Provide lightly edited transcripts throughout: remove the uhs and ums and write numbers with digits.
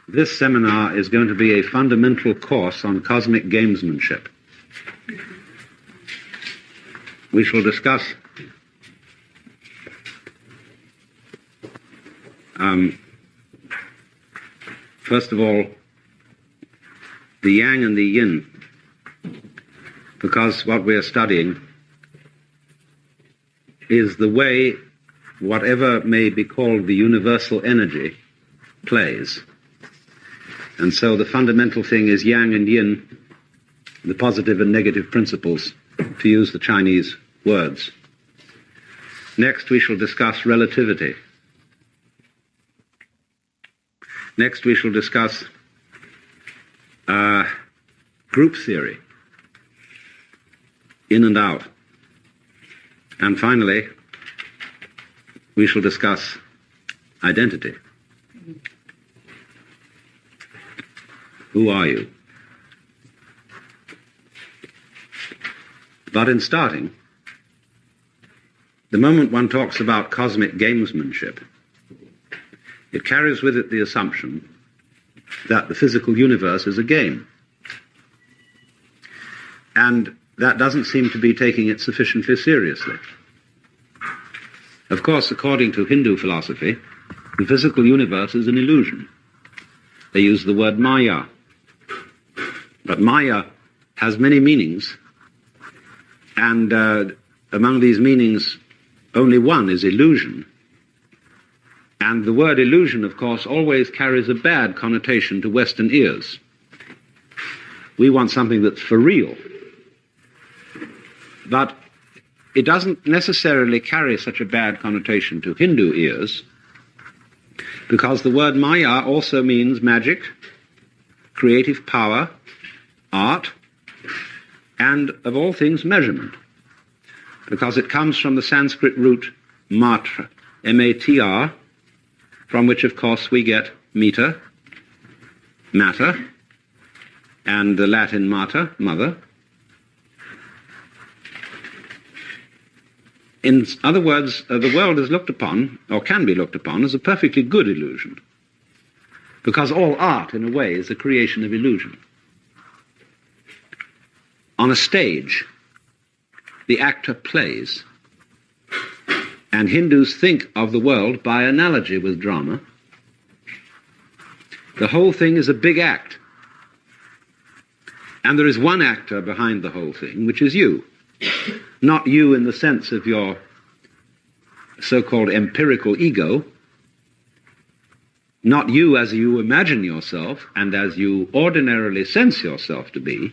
This seminar is going to be a fundamental course on cosmic gamesmanship. We shall discuss first of all the yang and the yin, because what we are studying is the way whatever may be called the universal energy plays. And so the fundamental thing is yang and yin, the positive and negative principles, to use the Chinese words. Next we shall discuss relativity. Next we shall discuss group theory, in and out. And finally, we shall discuss identity. Who are you? But in starting, the moment one talks about cosmic gamesmanship, it carries with it the assumption that the physical universe is a game. And that doesn't seem to be taking it sufficiently seriously. Of course, according to Hindu philosophy, the physical universe is an illusion. They use the word Maya. But Maya has many meanings, and among these meanings, only one is illusion. And the word illusion, of course, always carries a bad connotation to Western ears. We want something that's for real. But it doesn't necessarily carry such a bad connotation to Hindu ears, because the word Maya also means magic, creative power, art, and, of all things, measurement, because it comes from the Sanskrit root matra, M-A-T-R, from which, of course, we get meter, matter, and the Latin mater, mother. In other words, the world is looked upon, or can be looked upon, as a perfectly good illusion, because all art, in a way, is a creation of illusion. On a stage, the actor plays, and Hindus think of the world by analogy with drama. The whole thing is a big act, and there is one actor behind the whole thing, which is you. Not you in the sense of your so-called empirical ego, not you as you imagine yourself and as you ordinarily sense yourself to be,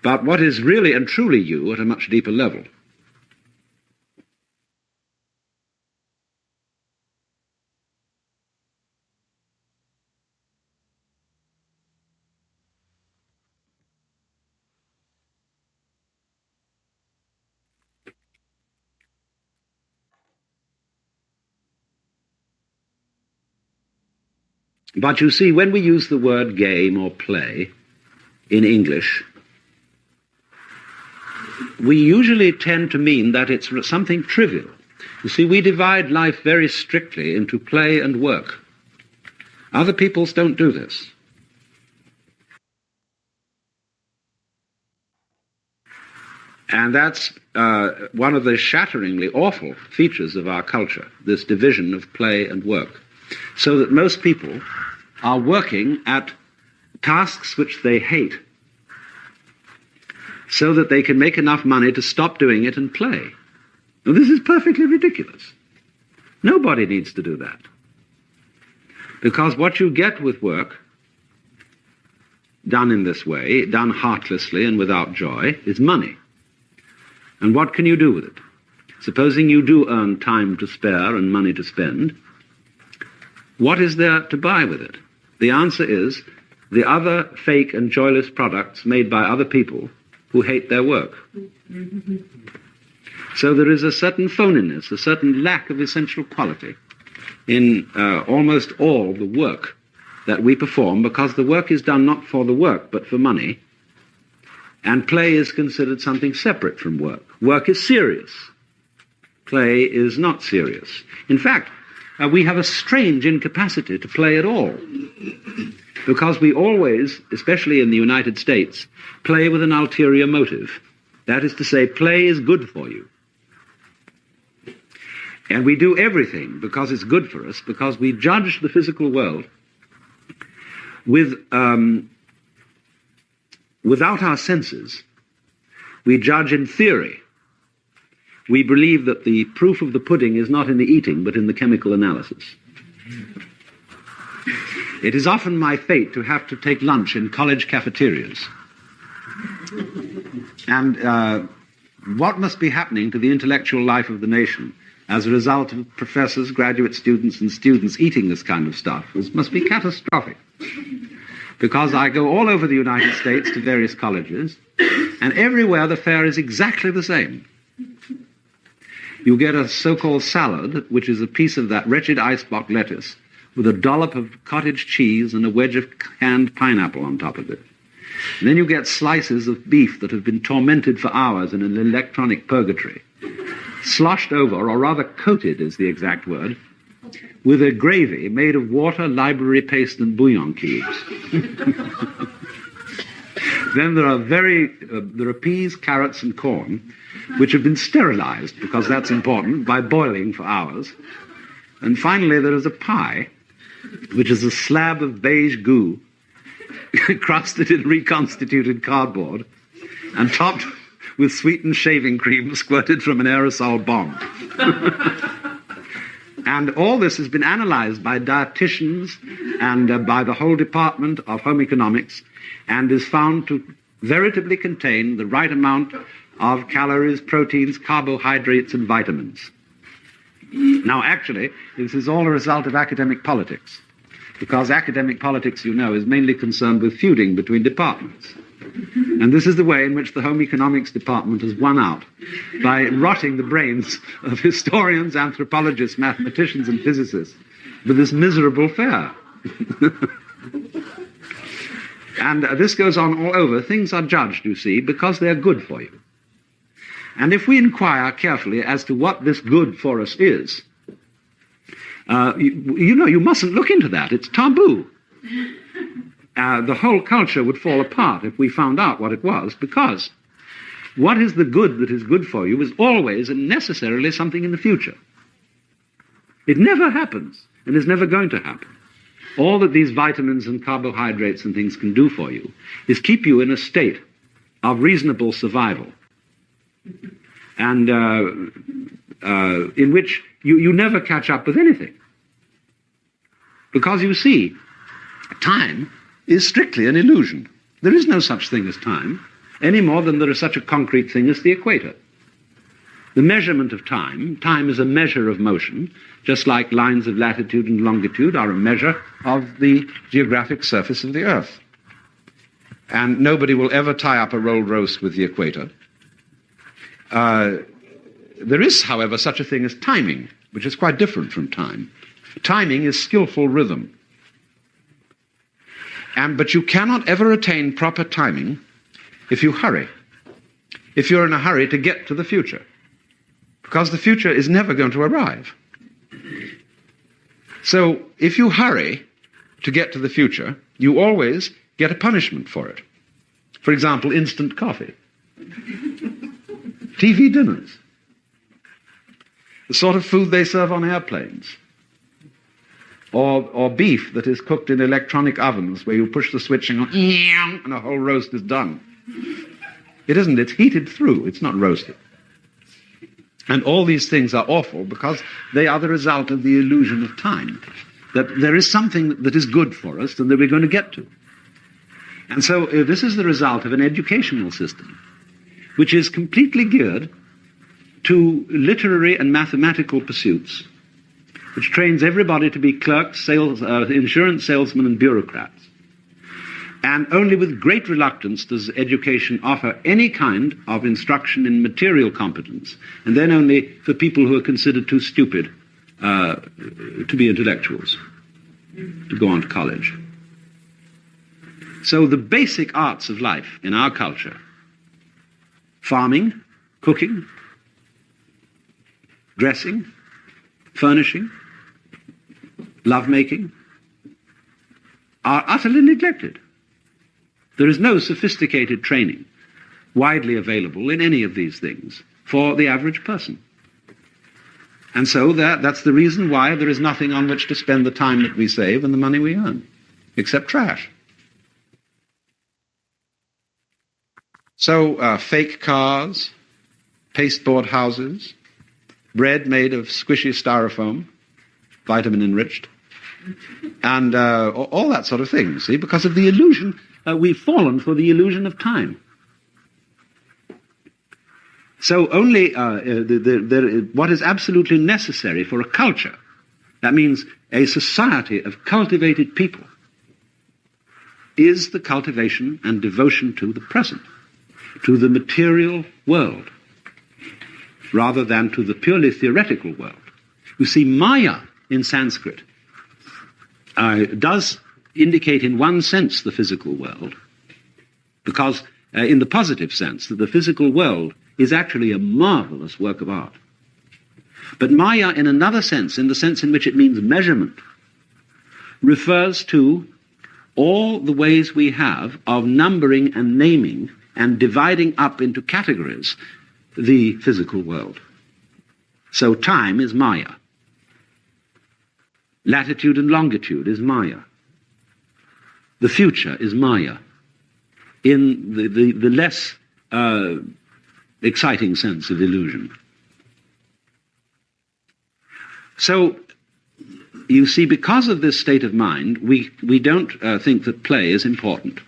but what is really and truly you at a much deeper level. But you see, when we use the word game or play in English, we usually tend to mean that it's something trivial. You see, we divide life very strictly into play and work. Other peoples don't do this. And that's one of the shatteringly awful features of our culture, this division of play and work. So that most people are working at tasks which they hate, so that they can make enough money to stop doing it and play. Now, this is perfectly ridiculous. Nobody needs to do that. Because what you get with work, done in this way, done heartlessly and without joy, is money. And what can you do with it? Supposing you do earn time to spare and money to spend, what is there to buy with it? The answer is the other fake and joyless products made by other people who hate their work. So there is a certain phoniness, a certain lack of essential quality in almost all the work that we perform, because the work is done not for the work but for money, and play is considered something separate from work. Work is serious. Play is not serious. In fact, we have a strange incapacity to play at all. Because we always, especially in the United States, play with an ulterior motive. That is to say, play is good for you. And we do everything because it's good for us, because we judge the physical world with, without our senses. We judge in theory. We believe that the proof of the pudding is not in the eating, but in the chemical analysis. It is often my fate to have to take lunch in college cafeterias. And what must be happening to the intellectual life of the nation as a result of professors, graduate students, and students eating this kind of stuff must be catastrophic. Because I go all over the United States to various colleges, and everywhere the fare is exactly the same. You get a so-called salad, which is a piece of that wretched icebox lettuce, with a dollop of cottage cheese and a wedge of canned pineapple on top of it. And then you get slices of beef that have been tormented for hours in an electronic purgatory, sloshed over, or rather coated is the exact word, with a gravy made of water, library paste, and bouillon cubes. Then there are peas, carrots, and corn, which have been sterilized, because that's important, by boiling for hours. And finally there is a pie, which is a slab of beige goo, crusted in reconstituted cardboard, and topped with sweetened shaving cream squirted from an aerosol bomb. And all this has been analyzed by dietitians and by the whole department of home economics, and is found to veritably contain the right amount of calories, proteins, carbohydrates, and vitamins. Now, actually, this is all a result of academic politics, because academic politics, you know, is mainly concerned with feuding between departments. And this is the way in which the home economics department has won out, by rotting the brains of historians, anthropologists, mathematicians, and physicists with this miserable fare. And this goes on all over. Things are judged, you see, because they're good for you. And if we inquire carefully as to what this good for us is, you mustn't look into that. It's taboo. The whole culture would fall apart if we found out what it was, because what is the good that is good for you is always and necessarily something in the future. It never happens, and is never going to happen. All that these vitamins and carbohydrates and things can do for you is keep you in a state of reasonable survival, and in which you never catch up with anything. Because you see, time is strictly an illusion. There is no such thing as time, any more than there is such a concrete thing as the equator. The measurement of time is a measure of motion, just like lines of latitude and longitude are a measure of the geographic surface of the Earth. And nobody will ever tie up a rolled roast with the equator. There is, however, such a thing as timing, which is quite different from time. Timing is skillful rhythm. But you cannot ever attain proper timing if you hurry, if you're in a hurry to get to the future, because the future is never going to arrive. So if you hurry to get to the future, you always get a punishment for it. For example, instant coffee, TV dinners, the sort of food they serve on airplanes, or beef that is cooked in electronic ovens where you push the switch and a whole roast is done. It isn't, it's heated through, it's not roasted. And all these things are awful because they are the result of the illusion of time, that there is something that is good for us and that we're going to get to. And so this is the result of an educational system which is completely geared to literary and mathematical pursuits, which trains everybody to be clerks, insurance salesmen, and bureaucrats. And only with great reluctance does education offer any kind of instruction in material competence, and then only for people who are considered too stupid to be intellectuals, to go on to college. So the basic arts of life in our culture, farming, cooking, dressing, furnishing, lovemaking, are utterly neglected. There is no sophisticated training widely available in any of these things for the average person. And so that's the reason why there is nothing on which to spend the time that we save and the money we earn, except trash. So fake cars, pasteboard houses, bread made of squishy styrofoam, vitamin enriched, and all that sort of thing, see, because of the illusion, we've fallen for the illusion of time. So only what is absolutely necessary for a culture, that means a society of cultivated people, is the cultivation and devotion to the present, to the material world, rather than to the purely theoretical world. You see, Maya in Sanskrit does indicate in one sense the physical world, because in the positive sense, that the physical world is actually a marvelous work of art. But Maya in another sense, in the sense in which it means measurement, refers to all the ways we have of numbering and naming and dividing up into categories the physical world. So time is Maya. Latitude and longitude is Maya. The future is Maya. In the less exciting sense of illusion. So, you see, because of this state of mind, we don't think that play is important.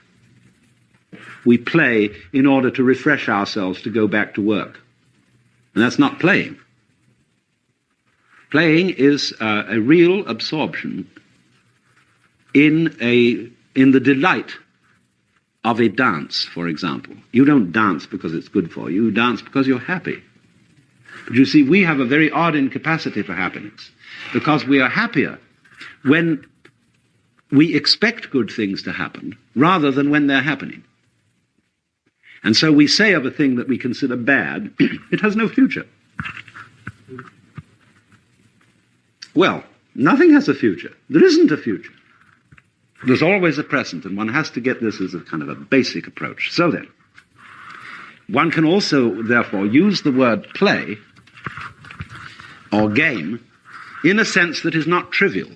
We play in order to refresh ourselves to go back to work. And that's not playing. Playing is a real absorption in the delight of a dance, for example. You don't dance because it's good for you. You dance because you're happy. But you see, we have a very odd incapacity for happiness, because we are happier when we expect good things to happen rather than when they're happening. And so we say of a thing that we consider bad, it has no future. Well, nothing has a future. There isn't a future. There's always a present, and one has to get this as a kind of a basic approach. So then, one can also, therefore, use the word play or game in a sense that is not trivial.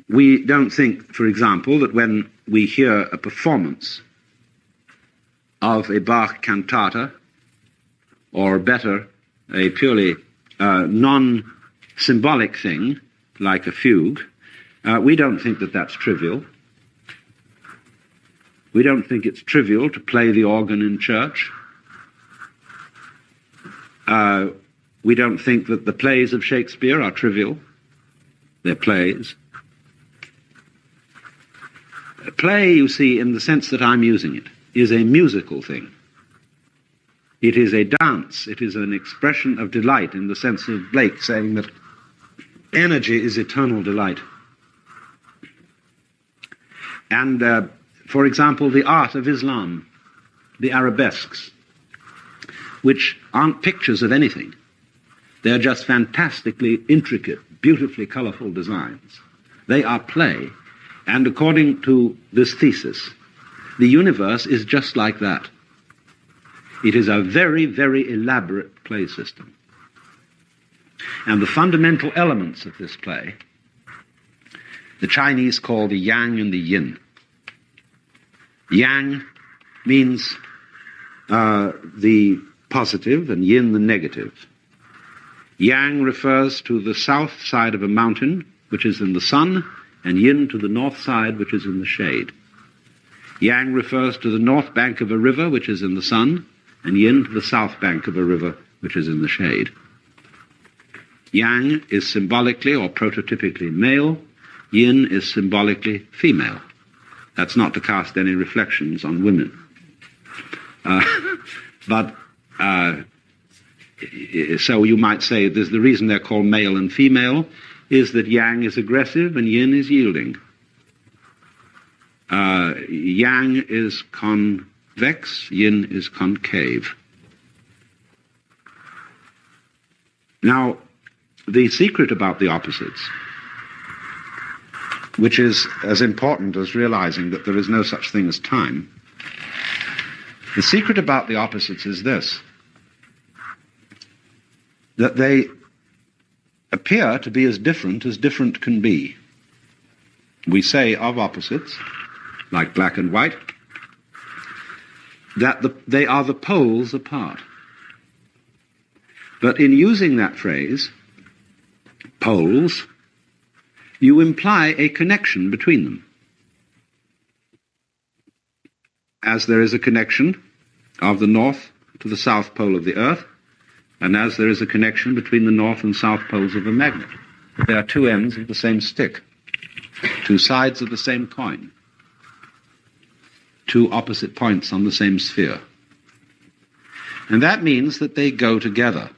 We don't think, for example, that when we hear a performance of a Bach cantata, or better, a purely non-symbolic thing, like a fugue, we don't think that that's trivial. We don't think it's trivial to play the organ in church. We don't think that the plays of Shakespeare are trivial. They're plays. Play, you see, in the sense that I'm using it, is a musical thing. It is a dance. It is an expression of delight, in the sense of Blake saying that energy is eternal delight. And, for example, the art of Islam, the arabesques, which aren't pictures of anything. They're just fantastically intricate, beautifully colorful designs. They are play. And according to this thesis, the universe is just like that. It is a very, very elaborate play system. And the fundamental elements of this play, the Chinese call the yang and the yin. Yang means the positive and yin the negative. Yang refers to the south side of a mountain, which is in the sun, and yin to the north side, which is in the shade. Yang refers to the north bank of a river, which is in the sun, and yin to the south bank of a river, which is in the shade. Yang is symbolically or prototypically male. Yin is symbolically female. That's not to cast any reflections on women. So you might say there's the reason they're called male and female is that yang is aggressive and yin is yielding. Yang is convex, yin is concave. Now, the secret about the opposites, which is as important as realizing that there is no such thing as time, the secret about the opposites is this, that they appear to be as different can be. We say of opposites, like black and white, that they are the poles apart. But in using that phrase, poles, you imply a connection between them. As there is a connection of the north to the south pole of the Earth, and as there is a connection between the north and south poles of a magnet. They are two ends of the same stick, two sides of the same coin, two opposite points on the same sphere. And that means that they go together.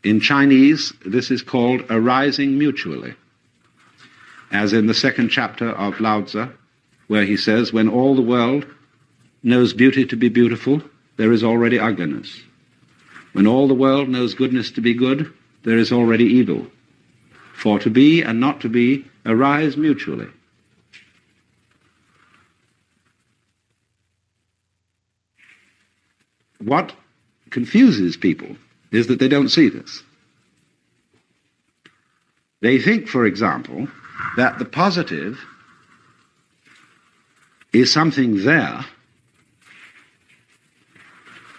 In Chinese, this is called arising mutually, as in the second chapter of Lao Tzu, where he says, when all the world knows beauty to be beautiful, there is already ugliness. When all the world knows goodness to be good, there is already evil. For to be and not to be arise mutually. What confuses people is that they don't see this. They think, for example, that the positive is something there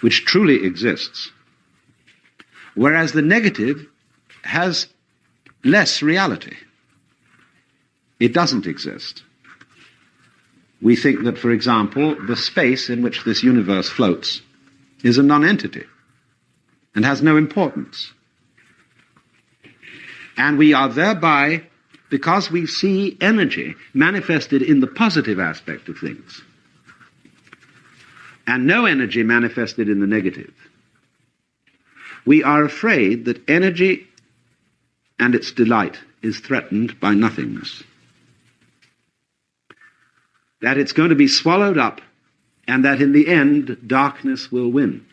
which truly exists, whereas the negative has less reality. It doesn't exist. We think that, for example, the space in which this universe floats is a non-entity and has no importance. And we are thereby, because we see energy manifested in the positive aspect of things, and no energy manifested in the negative, we are afraid that energy and its delight is threatened by nothingness. That it's going to be swallowed up, and that in the end, darkness will win.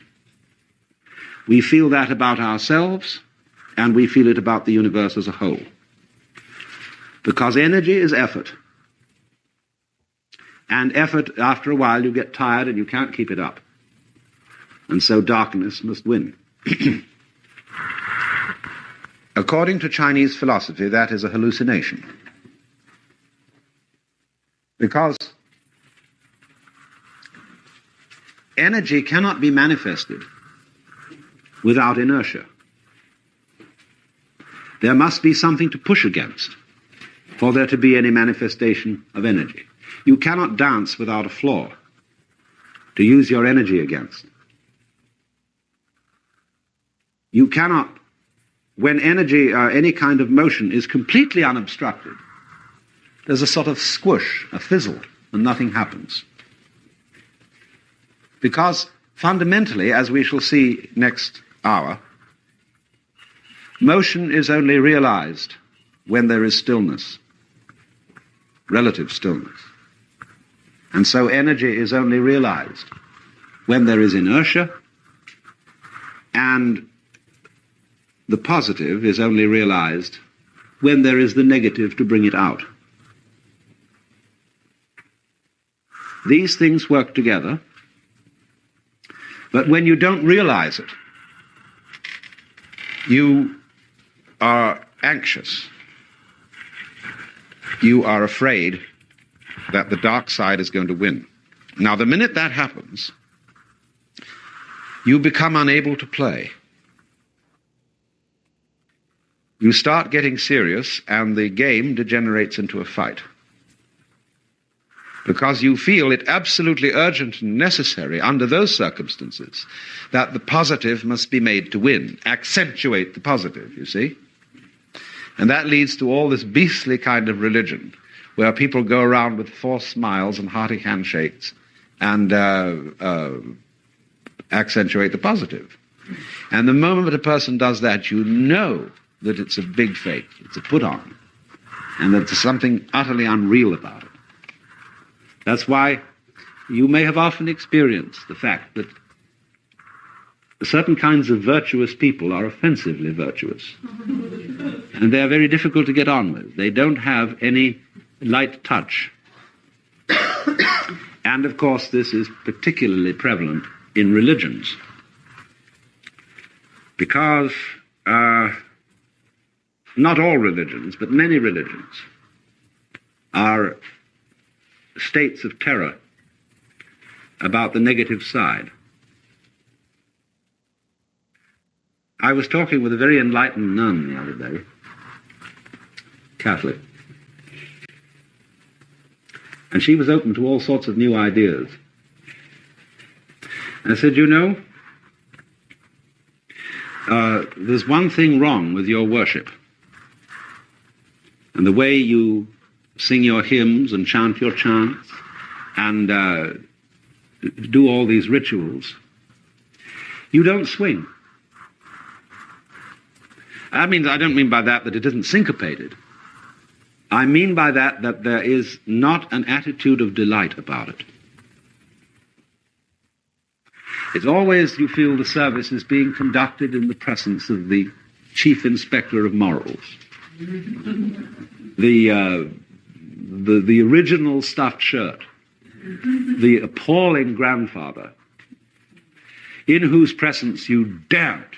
We feel that about ourselves, and we feel it about the universe as a whole. Because energy is effort. And effort, after a while, you get tired and you can't keep it up. And so darkness must win. According to Chinese philosophy, that is a hallucination. Because energy cannot be manifested without inertia. There must be something to push against for there to be any manifestation of energy. You cannot dance without a floor to use your energy against. You cannot, when energy or any kind of motion is completely unobstructed, there's a sort of squish, a fizzle, and nothing happens. Because fundamentally, as we shall see next hour, motion is only realized when there is stillness, relative stillness. And so energy is only realized when there is inertia, and the positive is only realized when there is the negative to bring it out. These things work together, but when you don't realize it, you are anxious. You are afraid that the dark side is going to win. Now, the minute that happens, you become unable to play. You start getting serious, and the game degenerates into a fight. Because you feel it absolutely urgent and necessary under those circumstances that the positive must be made to win, accentuate the positive, you see? And that leads to all this beastly kind of religion, where people go around with forced smiles and hearty handshakes and accentuate the positive. And the moment that a person does that, you know that it's a big fake, it's a put-on, and that there's something utterly unreal about it. That's why you may have often experienced the fact that certain kinds of virtuous people are offensively virtuous. And they're very difficult to get on with. They don't have any light touch. And of course this is particularly prevalent in religions. Because not all religions, but many religions are states of terror about the negative side. I was talking with a very enlightened nun the other day, Catholic, and she was open to all sorts of new ideas. And I said, you know, there's one thing wrong with your worship. And the way you sing your hymns and chant your chants and do all these rituals, you don't swing. I don't mean by that it isn't syncopated. I mean by that there is not an attitude of delight about it. It's always, you feel, the service is being conducted in the presence of the chief inspector of morals. The original stuffed shirt. The appalling grandfather, in whose presence you daren't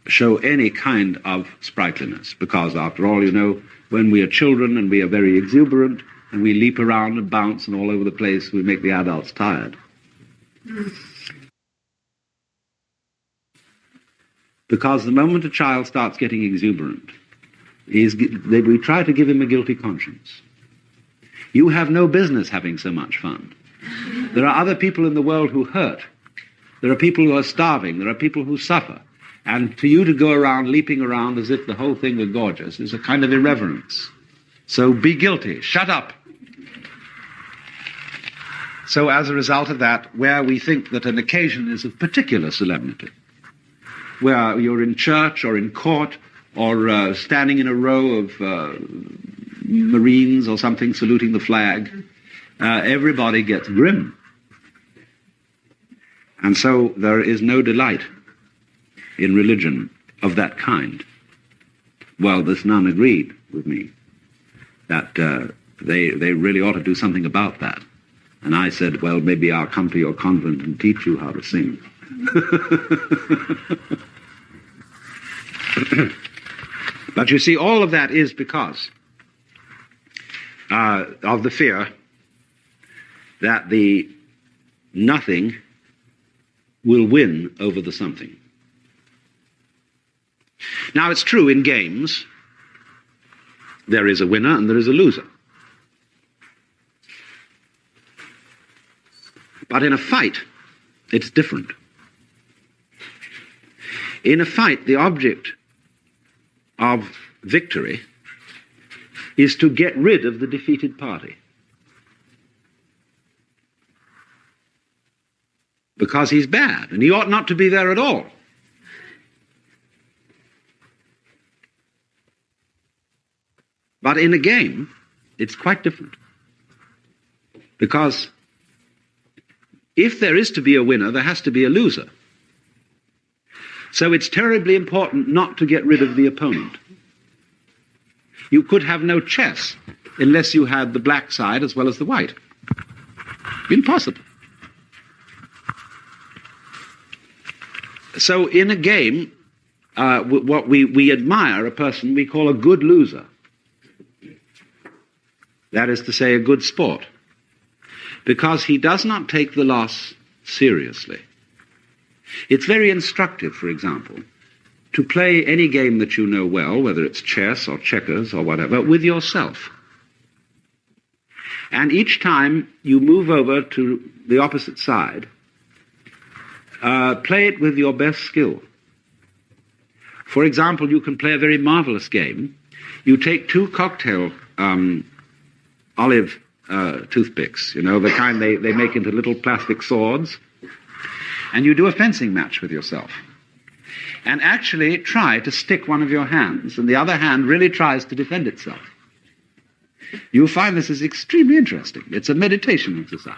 show any kind of sprightliness, because after all, you know, when we are children and we are very exuberant and we leap around and bounce and all over the place, we make the adults tired. Because the moment a child starts getting exuberant, we try to give him a guilty conscience. You have no business having so much fun. There are other people in the world who hurt. There are people who are starving. There are people who suffer. And for you to go around leaping around as if the whole thing were gorgeous is a kind of irreverence. So be guilty. Shut up. So as a result of that, where we think that an occasion is of particular solemnity, where you're in church or in court or standing in a row of Marines or something saluting the flag, everybody gets grim. And so there is no delight in religion of that kind. Well, this nun agreed with me that they really ought to do something about that. And I said, well, maybe I'll come to your convent and teach you how to sing. But you see, all of that is because of the fear that the nothing will win over the something. Now, it's true in games, there is a winner and there is a loser. But in a fight, it's different. In a fight, the object of victory is to get rid of the defeated party. Because he's bad, and he ought not to be there at all. But in a game, it's quite different. Because if there is to be a winner, there has to be a loser. So it's terribly important not to get rid of the opponent. You could have no chess unless you had the black side as well as the white. Impossible. So in a game, what we admire a person we call a good loser. That is to say, a good sport. Because he does not take the loss seriously. It's very instructive, for example, to play any game that you know well, whether it's chess or checkers or whatever, with yourself. And each time you move over to the opposite side, play it with your best skill. For example, you can play a very marvelous game. You take two cocktail olive toothpicks, you know, the kind they make into little plastic swords, and you do a fencing match with yourself. And actually try to stick one of your hands, and the other hand really tries to defend itself. You'll find this is extremely interesting. It's a meditation exercise.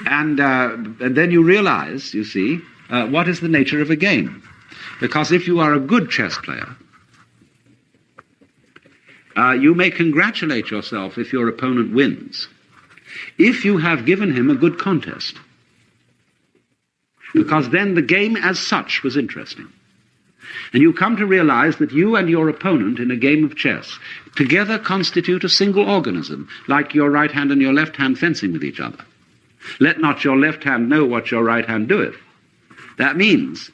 And then you realize, you see, what is the nature of a game. Because if you are a good chess player, you may congratulate yourself if your opponent wins, if you have given him a good contest. Because then the game as such was interesting. And you come to realize that you and your opponent in a game of chess together constitute a single organism, like your right hand and your left hand fencing with each other. Let not your left hand know what your right hand doeth. That means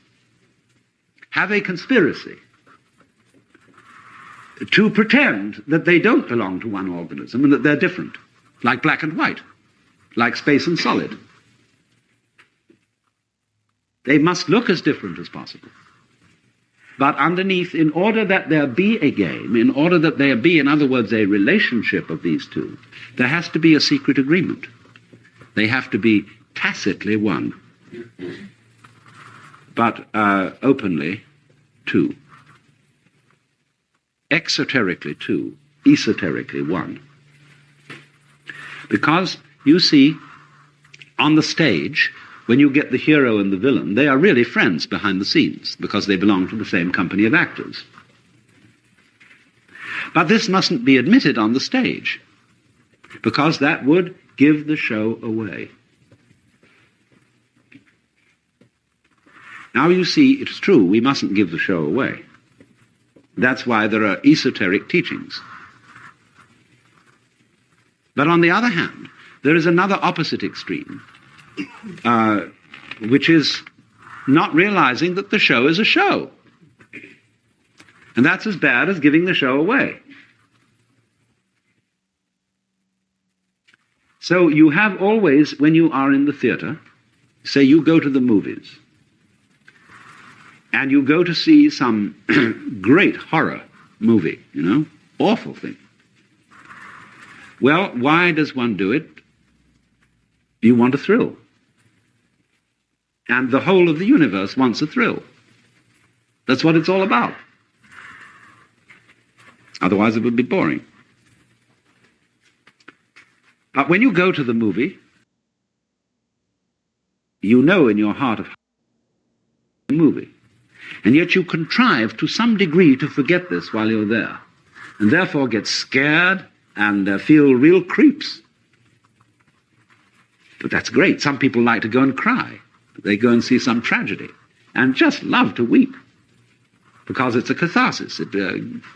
have a conspiracy to pretend that they don't belong to one organism and that they're different, like black and white, like space and solid. They must look as different as possible. But underneath, in order that there be a game, in order that there be, in other words, a relationship of these two, there has to be a secret agreement. They have to be tacitly one, but openly two. Exoterically two, esoterically one. Because, you see, on the stage, when you get the hero and the villain, they are really friends behind the scenes, because they belong to the same company of actors. But this mustn't be admitted on the stage, because that would give the show away. Now you see, it's true, we mustn't give the show away. That's why there are esoteric teachings. But on the other hand, there is another opposite extreme, which is not realizing that the show is a show. And that's as bad as giving the show away. So you have always, when you are in the theater, say you go to the movies, and you go to see some great horror movie, awful thing. Well, why does one do it? You want a thrill. And the whole of the universe wants a thrill. That's what it's all about. Otherwise it would be boring. But when you go to the movie, you know in your heart of the movie. And yet you contrive to some degree to forget this while you're there. And therefore get scared and feel real creeps. But that's great. Some people like to go and cry. They go and see some tragedy and just love to weep because it's a catharsis. It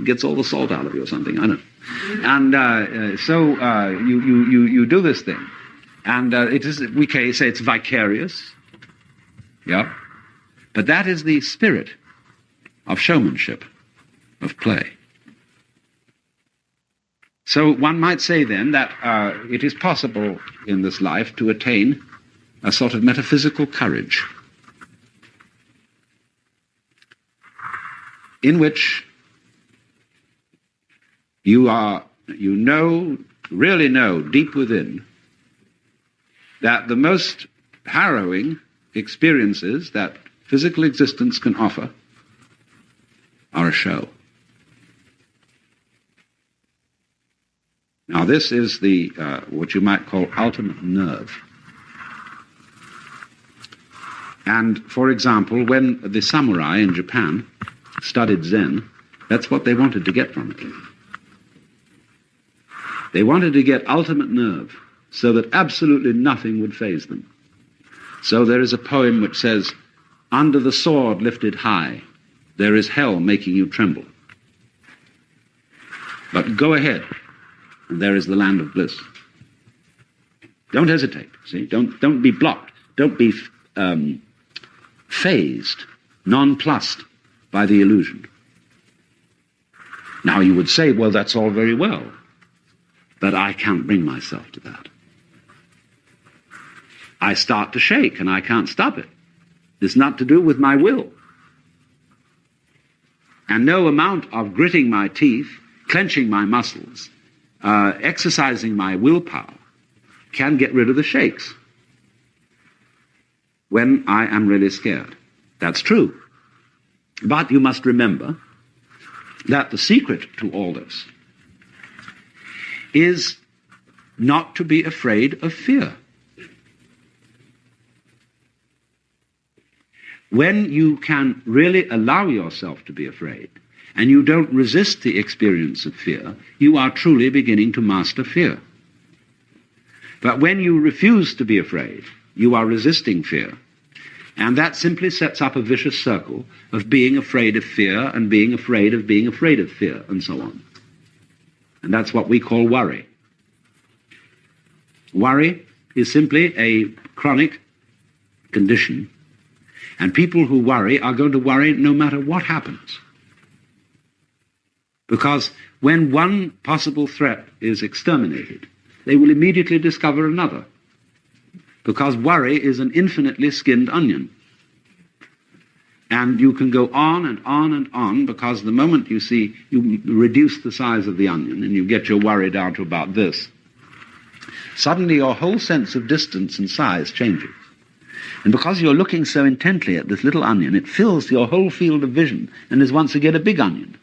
gets all the salt out of you or something. I don't know. And so you do this thing. And it is, we can say it's vicarious. Yeah. But that is the spirit of showmanship, of play. So one might say then that it is possible in this life to attain a sort of metaphysical courage in which you really know deep within that the most harrowing experiences that physical existence can offer are a show. Now this is the what you might call ultimate nerve. And for example, when the samurai in Japan studied Zen, that's what they wanted to get from it. They wanted to get ultimate nerve so that absolutely nothing would faze them. So there is a poem which says, "Under the sword lifted high, there is hell making you tremble. But go ahead, and there is the land of bliss." Don't hesitate, see? Don't be blocked. Don't be phased, nonplussed by the illusion. Now you would say, well, that's all very well, but I can't bring myself to that. I start to shake and I can't stop it. It's not to do with my will. And no amount of gritting my teeth, clenching my muscles, exercising my willpower can get rid of the shakes when I am really scared. That's true. But you must remember that the secret to all this is not to be afraid of fear. when you can really allow yourself to be afraid, and you don't resist the experience of fear, you are truly beginning to master fear. But when you refuse to be afraid, you are resisting fear. And that simply sets up a vicious circle of being afraid of fear and being afraid of fear, and so on. And that's what we call worry. Worry is simply a chronic condition, and people who worry are going to worry no matter what happens. Because when one possible threat is exterminated, they will immediately discover another. Because worry is an infinitely skinned onion. And you can go on and on and on, because the moment you reduce the size of the onion and you get your worry down to about this, suddenly your whole sense of distance and size changes. And because you're looking so intently at this little onion, it fills your whole field of vision and is once again a big onion.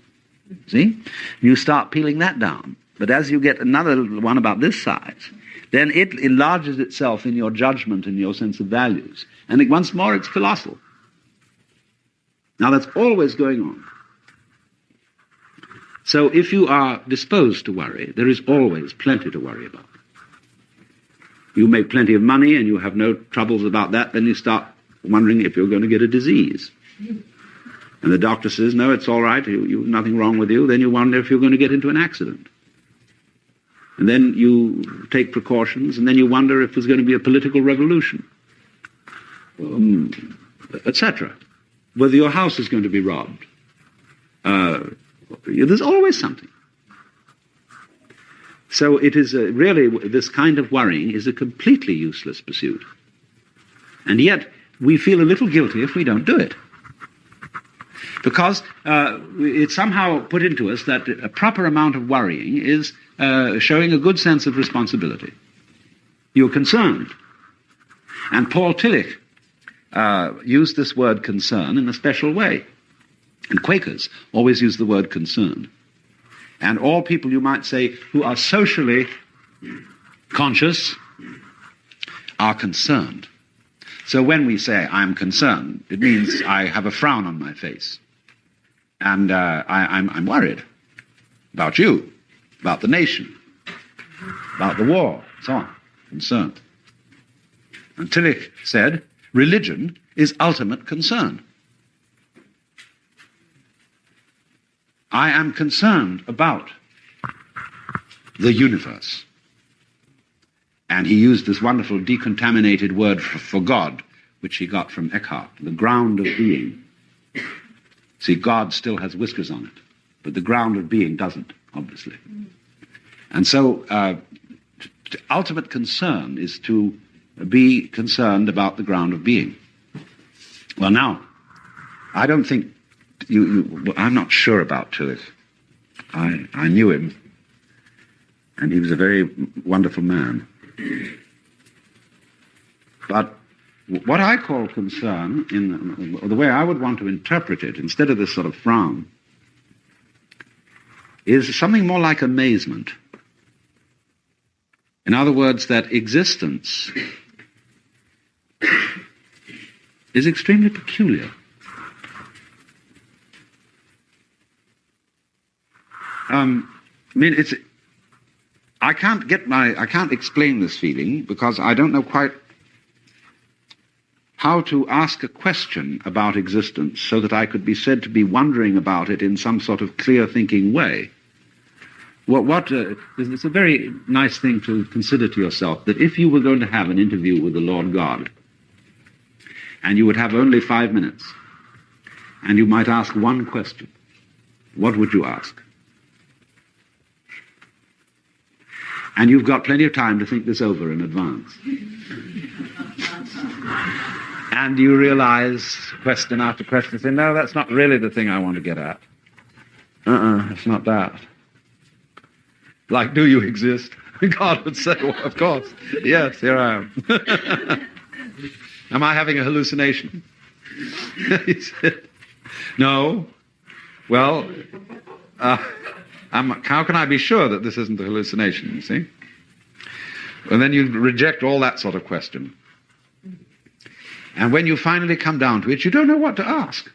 See? You start peeling that down. But as you get another one about this size, then it enlarges itself in your judgment and your sense of values. And once more, it's colossal. Now, that's always going on. So if you are disposed to worry, there is always plenty to worry about. You make plenty of money and you have no troubles about that, then you start wondering if you're going to get a disease. And the doctor says, no, it's all right, nothing wrong with you. Then you wonder if you're going to get into an accident. And then you take precautions, and then you wonder if there's going to be a political revolution, etc. Whether your house is going to be robbed. There's always something. So it is really, this kind of worrying is a completely useless pursuit. And yet, we feel a little guilty if we don't do it. Because it's somehow put into us that a proper amount of worrying is showing a good sense of responsibility. You're concerned. And Paul Tillich used this word concern in a special way. And Quakers always use the word concern. And all people, you might say, who are socially conscious are concerned. So when we say, I'm concerned, it means I have a frown on my face. And I'm worried about you, about the nation, about the war, so on, concerned. And Tillich said, religion is ultimate concern. I am concerned about the universe. And he used this wonderful decontaminated word for God, which he got from Eckhart, the ground of being. See, God still has whiskers on it, but the ground of being doesn't, obviously. And so ultimate concern is to be concerned about the ground of being. Well, now, I don't think I'm not sure about Tillich. I knew him, and he was a very wonderful man. But what I call concern, in the way I would want to interpret it, instead of this sort of frown, is something more like amazement. In other words, that existence is extremely peculiar. I can't explain this feeling because I don't know quite how to ask a question about existence so that I could be said to be wondering about it in some sort of clear-thinking way. It's a very nice thing to consider to yourself that if you were going to have an interview with the Lord God, and you would have only 5 minutes, and you might ask one question, what would you ask? And you've got plenty of time to think this over in advance. And you realize, question after question, say, no, that's not really the thing I want to get at. It's not that. Like, do you exist? God would say, well, of course. Yes, here I am. Am I having a hallucination? He said, no. Well, how can I be sure that this isn't a hallucination, you see? And then you reject all that sort of question. And when you finally come down to it, you don't know what to ask.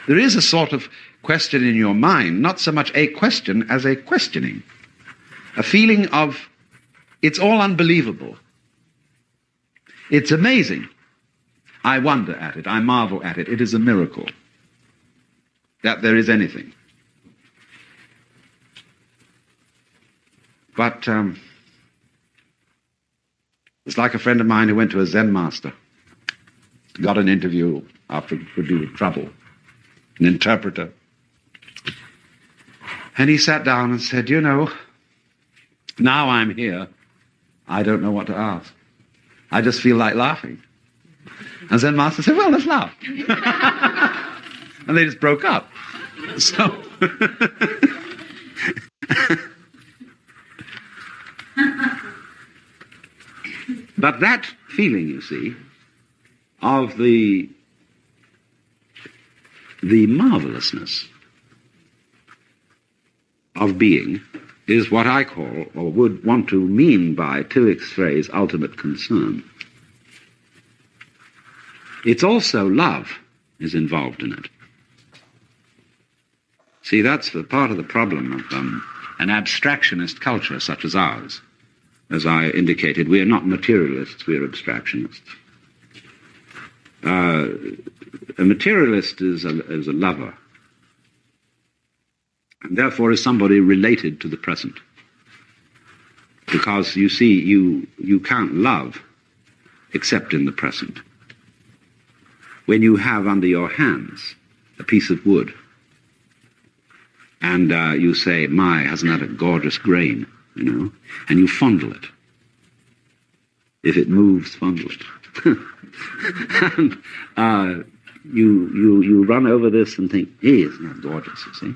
There is a sort of question in your mind, not so much a question as a questioning. A feeling of, it's all unbelievable. It's amazing. I wonder at it. I marvel at it. It is a miracle that there is anything. But it's like a friend of mine who went to a Zen master, got an interview after it would do with trouble, an interpreter. And he sat down and said, you know, now I'm here, I don't know what to ask. I just feel like laughing. And Zen master said, well, let's laugh. And they just broke up. So, but that feeling, you see, of the marvelousness of being is what I call, or would want to mean by Tillich's phrase, ultimate concern. It's also love is involved in it. See, that's the part of the problem of an abstractionist culture such as ours. As I indicated, we are not materialists, we are abstractionists. A materialist is a lover, and therefore is somebody related to the present. Because, you see, you can't love except in the present. When you have under your hands a piece of wood, and you say, my, hasn't that a gorgeous grain, you know, and you fondle it. If it moves, fondle it. And you run over this and think, hey, isn't that gorgeous, you see?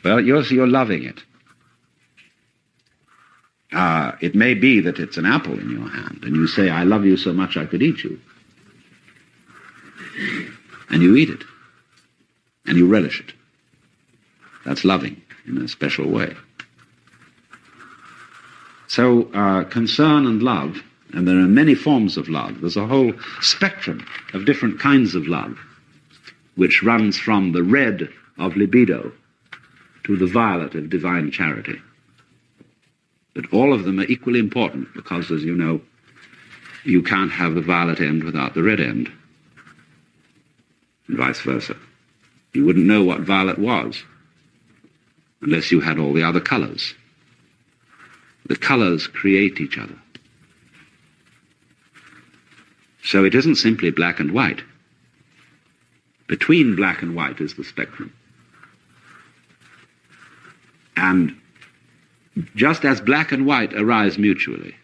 Well, you're loving it. It may be that it's an apple in your hand, and you say, I love you so much I could eat you. And you eat it. And you relish it. That's loving in a special way. So concern and love, and there are many forms of love. There's a whole spectrum of different kinds of love, which runs from the red of libido to the violet of divine charity. But all of them are equally important because, as you know, you can't have the violet end without the red end, and vice versa. You wouldn't know what violet was unless you had all the other colors. The colors create each other. So it isn't simply black and white. Between black and white is the spectrum. And just as black and white arise mutually,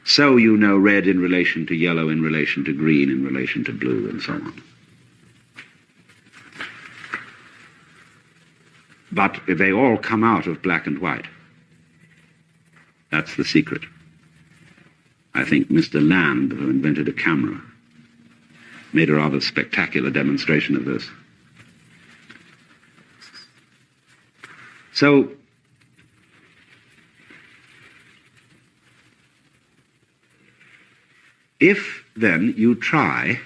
so you know red in relation to yellow, in relation to green, in relation to blue, and so on. But they all come out of black and white. That's the secret. I think Mr. Land, who invented a camera, made a rather spectacular demonstration of this. So, if then you try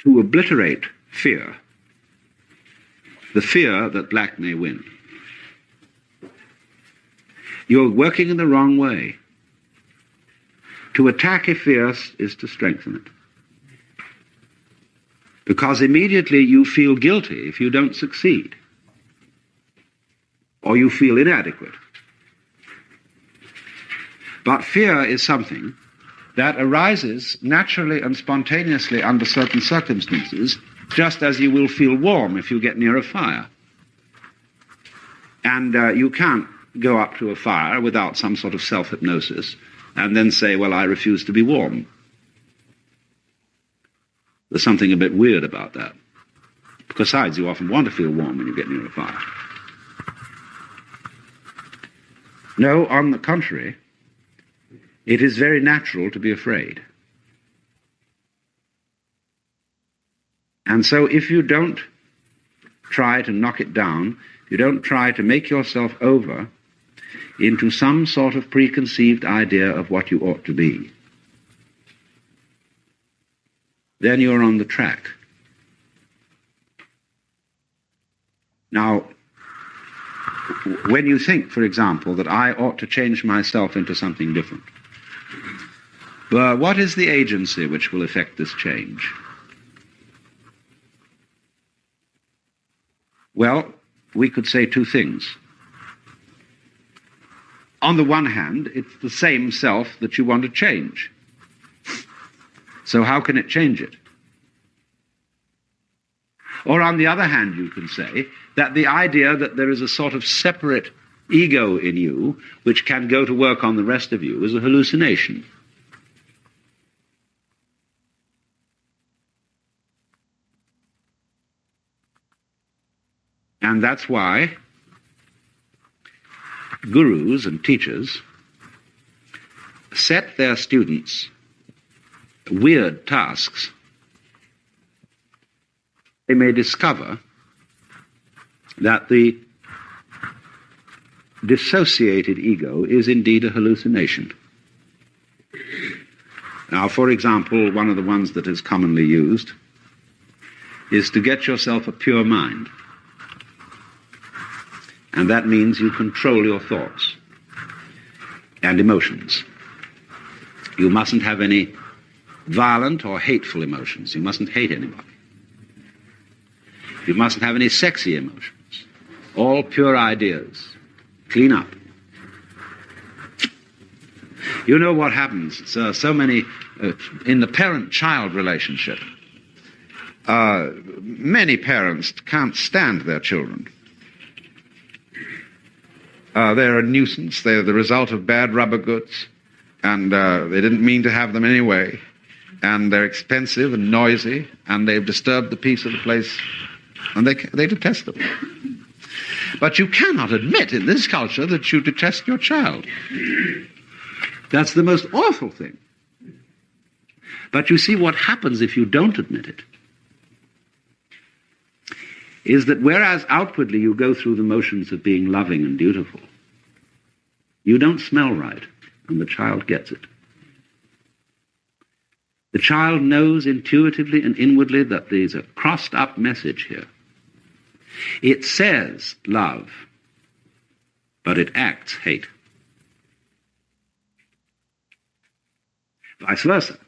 to obliterate fear, the fear that black may win, you're working in the wrong way. To attack a fear is to strengthen it. Because immediately you feel guilty if you don't succeed, or you feel inadequate. But fear is something that arises naturally and spontaneously under certain circumstances, just as you will feel warm if you get near a fire. And you can't go up to a fire without some sort of self-hypnosis and then say, well, I refuse to be warm. There's something a bit weird about that. Besides, you often want to feel warm when you get near a fire. No, on the contrary, it is very natural to be afraid. And so if you don't try to knock it down, you don't try to make yourself over into some sort of preconceived idea of what you ought to be, then you're on the track. Now, when you think, for example, that I ought to change myself into something different, but what is the agency which will effect this change? Well, we could say two things. On the one hand, it's the same self that you want to change. So how can it change it? Or on the other hand, you can say that the idea that there is a sort of separate ego in you which can go to work on the rest of you is a hallucination. And that's why gurus and teachers set their students weird tasks. They may discover that the dissociated ego is indeed a hallucination. Now, for example, one of the ones that is commonly used is to get yourself a pure mind. And that means you control your thoughts and emotions. You mustn't have any violent or hateful emotions. You mustn't hate anybody. You mustn't have any sexy emotions. All pure ideas. Clean up. You know what happens? So many, in the parent-child relationship, many parents can't stand their children. They're a nuisance. They're the result of bad rubber goods, and they didn't mean to have them anyway. And they're expensive and noisy, and they've disturbed the peace of the place, and they detest them. But you cannot admit in this culture that you detest your child. That's the most awful thing. But you see, what happens if you don't admit it is that whereas outwardly you go through the motions of being loving and dutiful, you don't smell right, and the child gets it. The child knows intuitively and inwardly that there's a crossed-up message here. It says love, but it acts hate. Vice versa.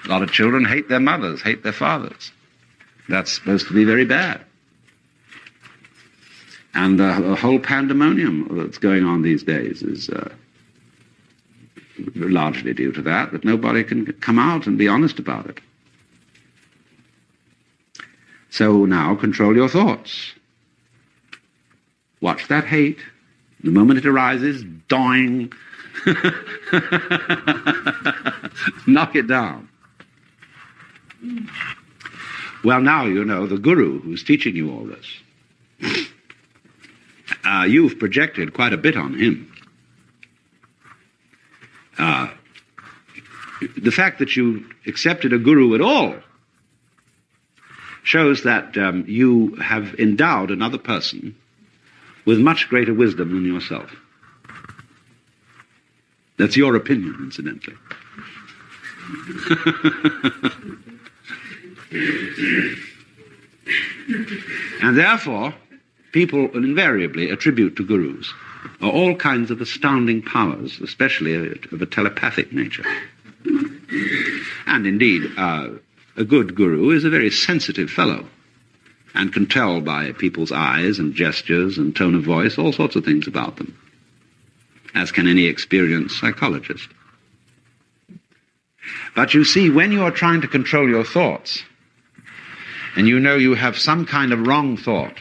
A lot of children hate their mothers, hate their fathers. That's supposed to be very bad. And the whole pandemonium that's going on these days is largely due to that nobody can come out and be honest about it. So now control your thoughts. Watch that hate. The moment it arises, doing, knock it down. Well, now you know the guru who's teaching you all this. You've projected quite a bit on him. The fact that you accepted a guru at all shows that you have endowed another person with much greater wisdom than yourself. That's your opinion, incidentally. And therefore, people invariably attribute to gurus are all kinds of astounding powers, especially of a telepathic nature. And indeed, a good guru is a very sensitive fellow and can tell by people's eyes and gestures and tone of voice all sorts of things about them, as can any experienced psychologist. But you see, when you are trying to control your thoughts, and you know you have some kind of wrong thought,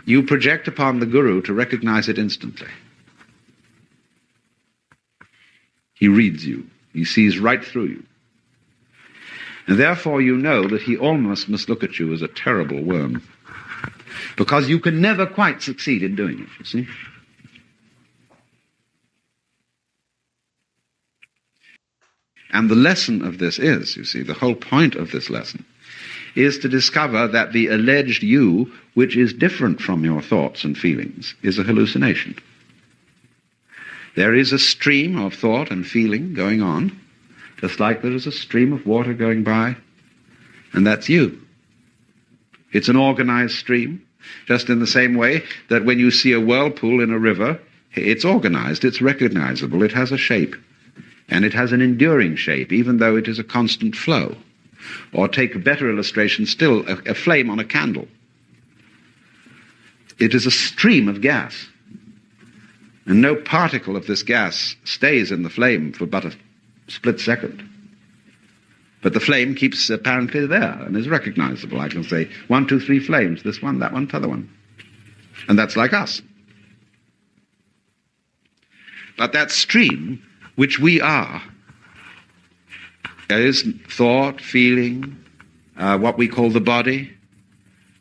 you project upon the guru to recognize it instantly. He reads you. He sees right through you. And therefore you know that he almost must look at you as a terrible worm, because you can never quite succeed in doing it, you see. And the lesson of this is, you see, the whole point of this lesson is to discover that the alleged you, which is different from your thoughts and feelings, is a hallucination. There is a stream of thought and feeling going on, just like there is a stream of water going by, and that's you. It's an organized stream, just in the same way that when you see a whirlpool in a river, it's organized, it's recognizable, it has a shape, and it has an enduring shape, even though it is a constant flow. Or take a better illustration still, a flame on a candle. It is a stream of gas, and no particle of this gas stays in the flame for but a split second. But the flame keeps apparently there and is recognizable. I can say 1, 2, 3 flames, this one, that one, t'other one. And that's like us. But that stream, which we are, is thought, feeling, what we call the body,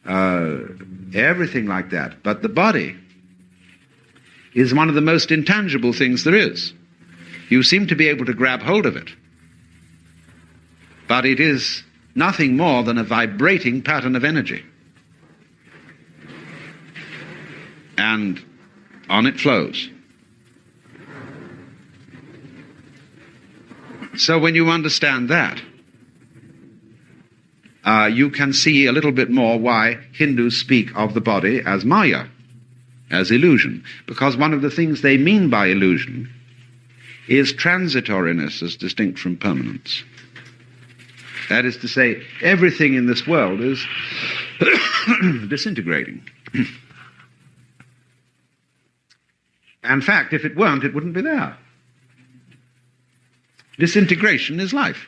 everything like that. But the body is one of the most intangible things there is. You seem to be able to grab hold of it, but it is nothing more than a vibrating pattern of energy. And on it flows. So when you understand that, you can see a little bit more why Hindus speak of the body as Maya, as illusion. Because one of the things they mean by illusion is transitoriness as distinct from permanence. That is to say, everything in this world is disintegrating. In fact, if it weren't, it wouldn't be there. Disintegration is life.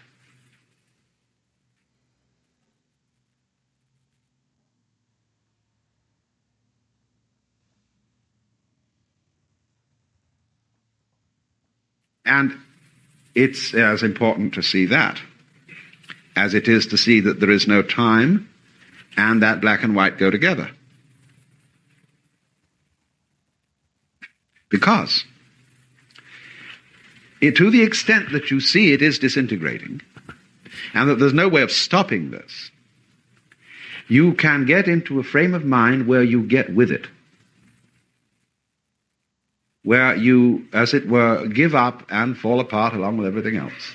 And it's as important to see that as it is to see that there is no time and that black and white go together. Because to the extent that you see it is disintegrating, and that there's no way of stopping this, you can get into a frame of mind where you get with it. Where you, as it were, give up and fall apart along with everything else.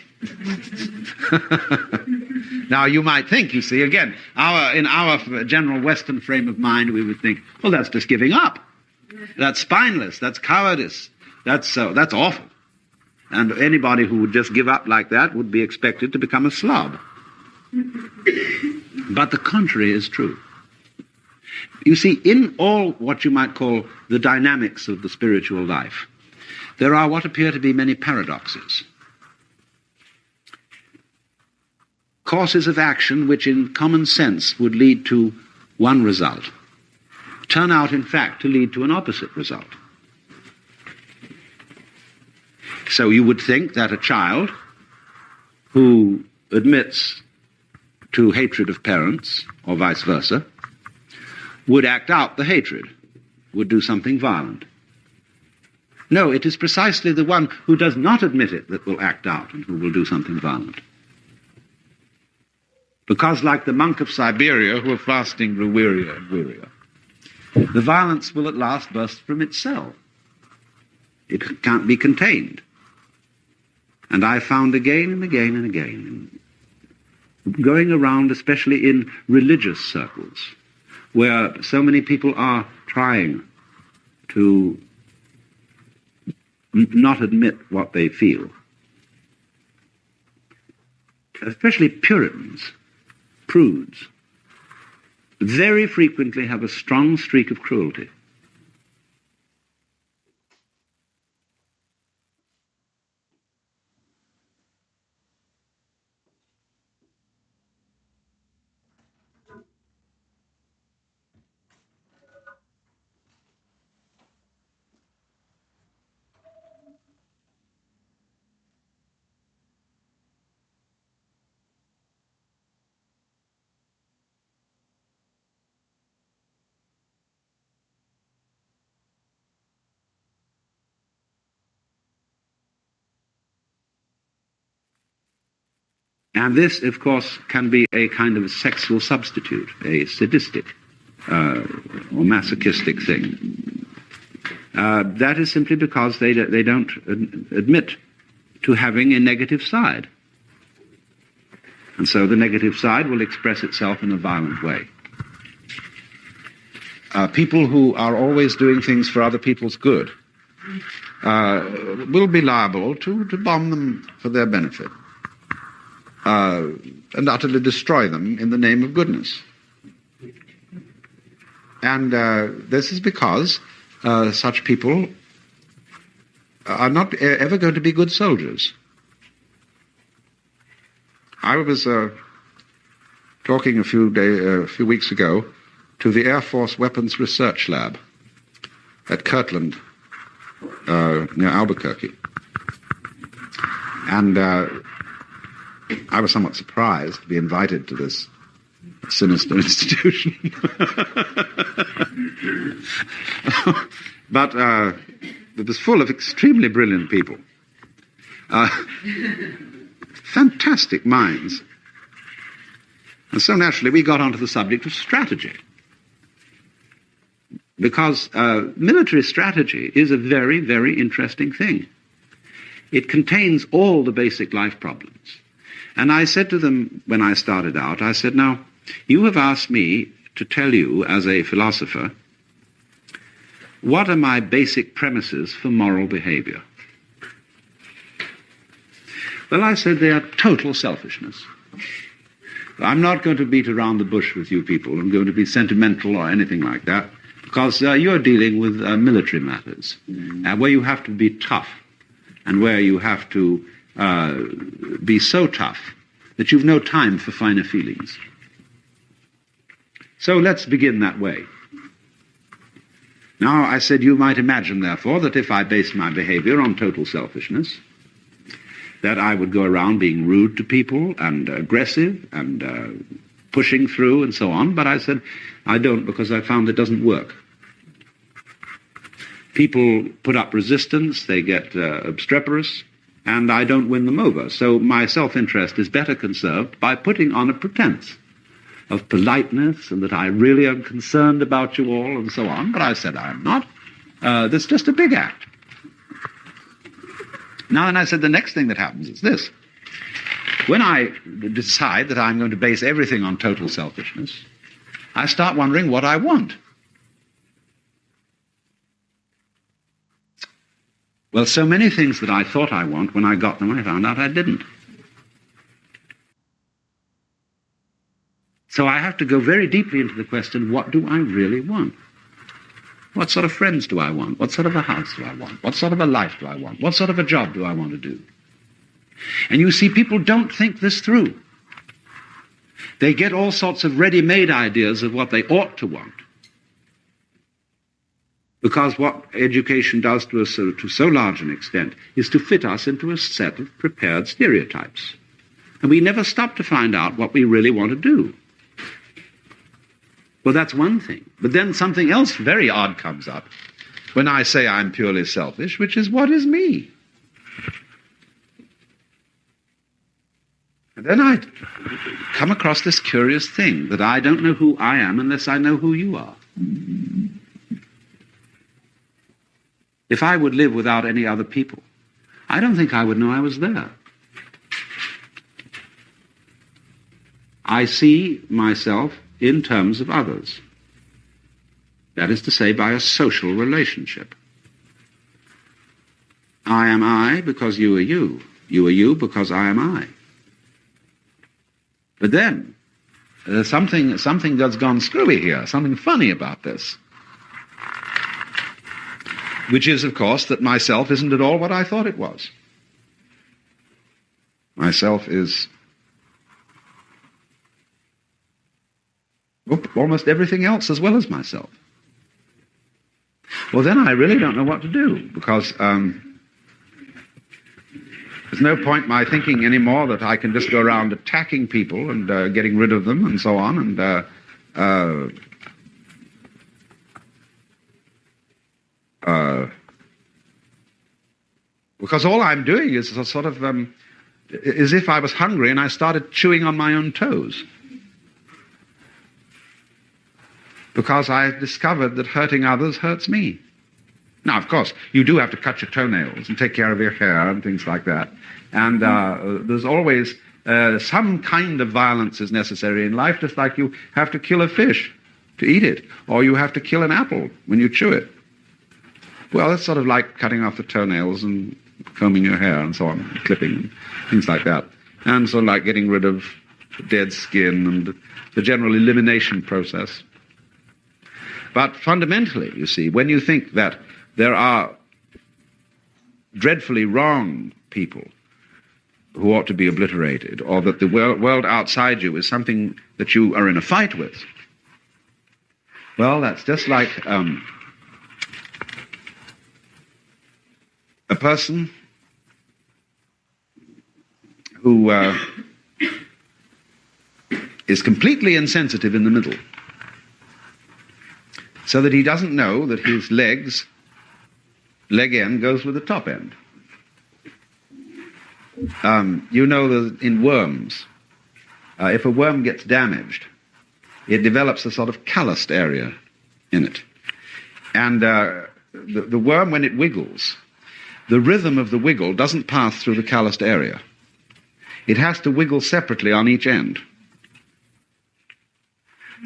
Now you might think, you see, again, in our general Western frame of mind, we would think, well, that's just giving up. That's spineless, that's cowardice, that's awful. And anybody who would just give up like that would be expected to become a slob. But the contrary is true. You see, in all what you might call the dynamics of the spiritual life, there are what appear to be many paradoxes. Courses of action which in common sense would lead to one result, turn out in fact to lead to an opposite result. So you would think that a child who admits to hatred of parents, or vice versa, would act out the hatred, would do something violent. No, it is precisely the one who does not admit it that will act out and who will do something violent. Because like the monk of Siberia, who are fasting grew wearier and wearier, the violence will at last burst from its cell. It can't be contained. And I found again and again and again, going around, especially in religious circles, where so many people are trying to not admit what they feel. Especially Puritans, prudes, very frequently have a strong streak of cruelty. And this, of course, can be a kind of sexual substitute, a sadistic or masochistic thing. That is simply because they don't admit to having a negative side. And so the negative side will express itself in a violent way. People who are always doing things for other people's good will be liable to bomb them for their benefit. And utterly destroy them in the name of goodness. And this is because such people are not ever going to be good soldiers. I was talking a few weeks ago to the Air Force Weapons Research Lab at Kirtland, near Albuquerque. And I was somewhat surprised to be invited to this sinister institution. But it was full of extremely brilliant people. Fantastic minds. And so naturally we got onto the subject of strategy. Because military strategy is a very, very interesting thing. It contains all the basic life problems. And I said to them when I started out, I said, now, you have asked me to tell you as a philosopher, what are my basic premises for moral behavior? Well, I said they are total selfishness. I'm not going to beat around the bush with you people. I'm going to be sentimental or anything like that, because you're dealing with military matters, where you have to be tough, and where you have to be so tough that you've no time for finer feelings. So let's begin that way. Now, I said you might imagine, therefore, that if I based my behavior on total selfishness, that I would go around being rude to people and aggressive and pushing through and so on. But I said I don't, because I found it doesn't work. People put up resistance, they get obstreperous, and I don't win them over. So my self-interest is better conserved by putting on a pretense of politeness and that I really am concerned about you all and so on. But I said I'm not. That's just a big act. Now, and I said the next thing that happens is this. When I decide that I'm going to base everything on total selfishness, I start wondering what I want. Well, so many things that I thought I want, when I got them, I found out I didn't. So I have to go very deeply into the question, what do I really want? What sort of friends do I want? What sort of a house do I want? What sort of a life do I want? What sort of a job do I want to do? And you see, people don't think this through. They get all sorts of ready-made ideas of what they ought to want. Because what education does to us to so large an extent is to fit us into a set of prepared stereotypes. And we never stop to find out what we really want to do. Well, that's one thing. But then something else very odd comes up when I say I'm purely selfish, which is, what is me? And then I come across this curious thing, that I don't know who I am unless I know who you are. If I would live without any other people, I don't think I would know I was there. I see myself in terms of others. That is to say, by a social relationship. I am I because you are you. You are you because I am I. But then, something that's gone screwy here, something funny about this. Which is, of course, that myself isn't at all what I thought it was. Myself is almost everything else as well as myself. Well, then I really don't know what to do, because there's no point my thinking anymore that I can just go around attacking people and getting rid of them and so on, and because all I'm doing is a sort of as if I was hungry and I started chewing on my own toes. Because I discovered that hurting others hurts me. Now, of course, you do have to cut your toenails and take care of your hair and things like that. And there's always some kind of violence is necessary in life, just like you have to kill a fish to eat it, or you have to kill an apple when you chew it. Well, it's sort of like cutting off the toenails and combing your hair and so on, and clipping and things like that. And sort of like getting rid of dead skin and the general elimination process. But fundamentally, you see, when you think that there are dreadfully wrong people who ought to be obliterated, or that the world outside you is something that you are in a fight with, well, that's just like a person who is completely insensitive in the middle, so that he doesn't know that his leg end goes with the top end. You know that in worms, if a worm gets damaged, it develops a sort of calloused area in it. And the worm, when it wiggles, the rhythm of the wiggle doesn't pass through the calloused area. It has to wiggle separately on each end.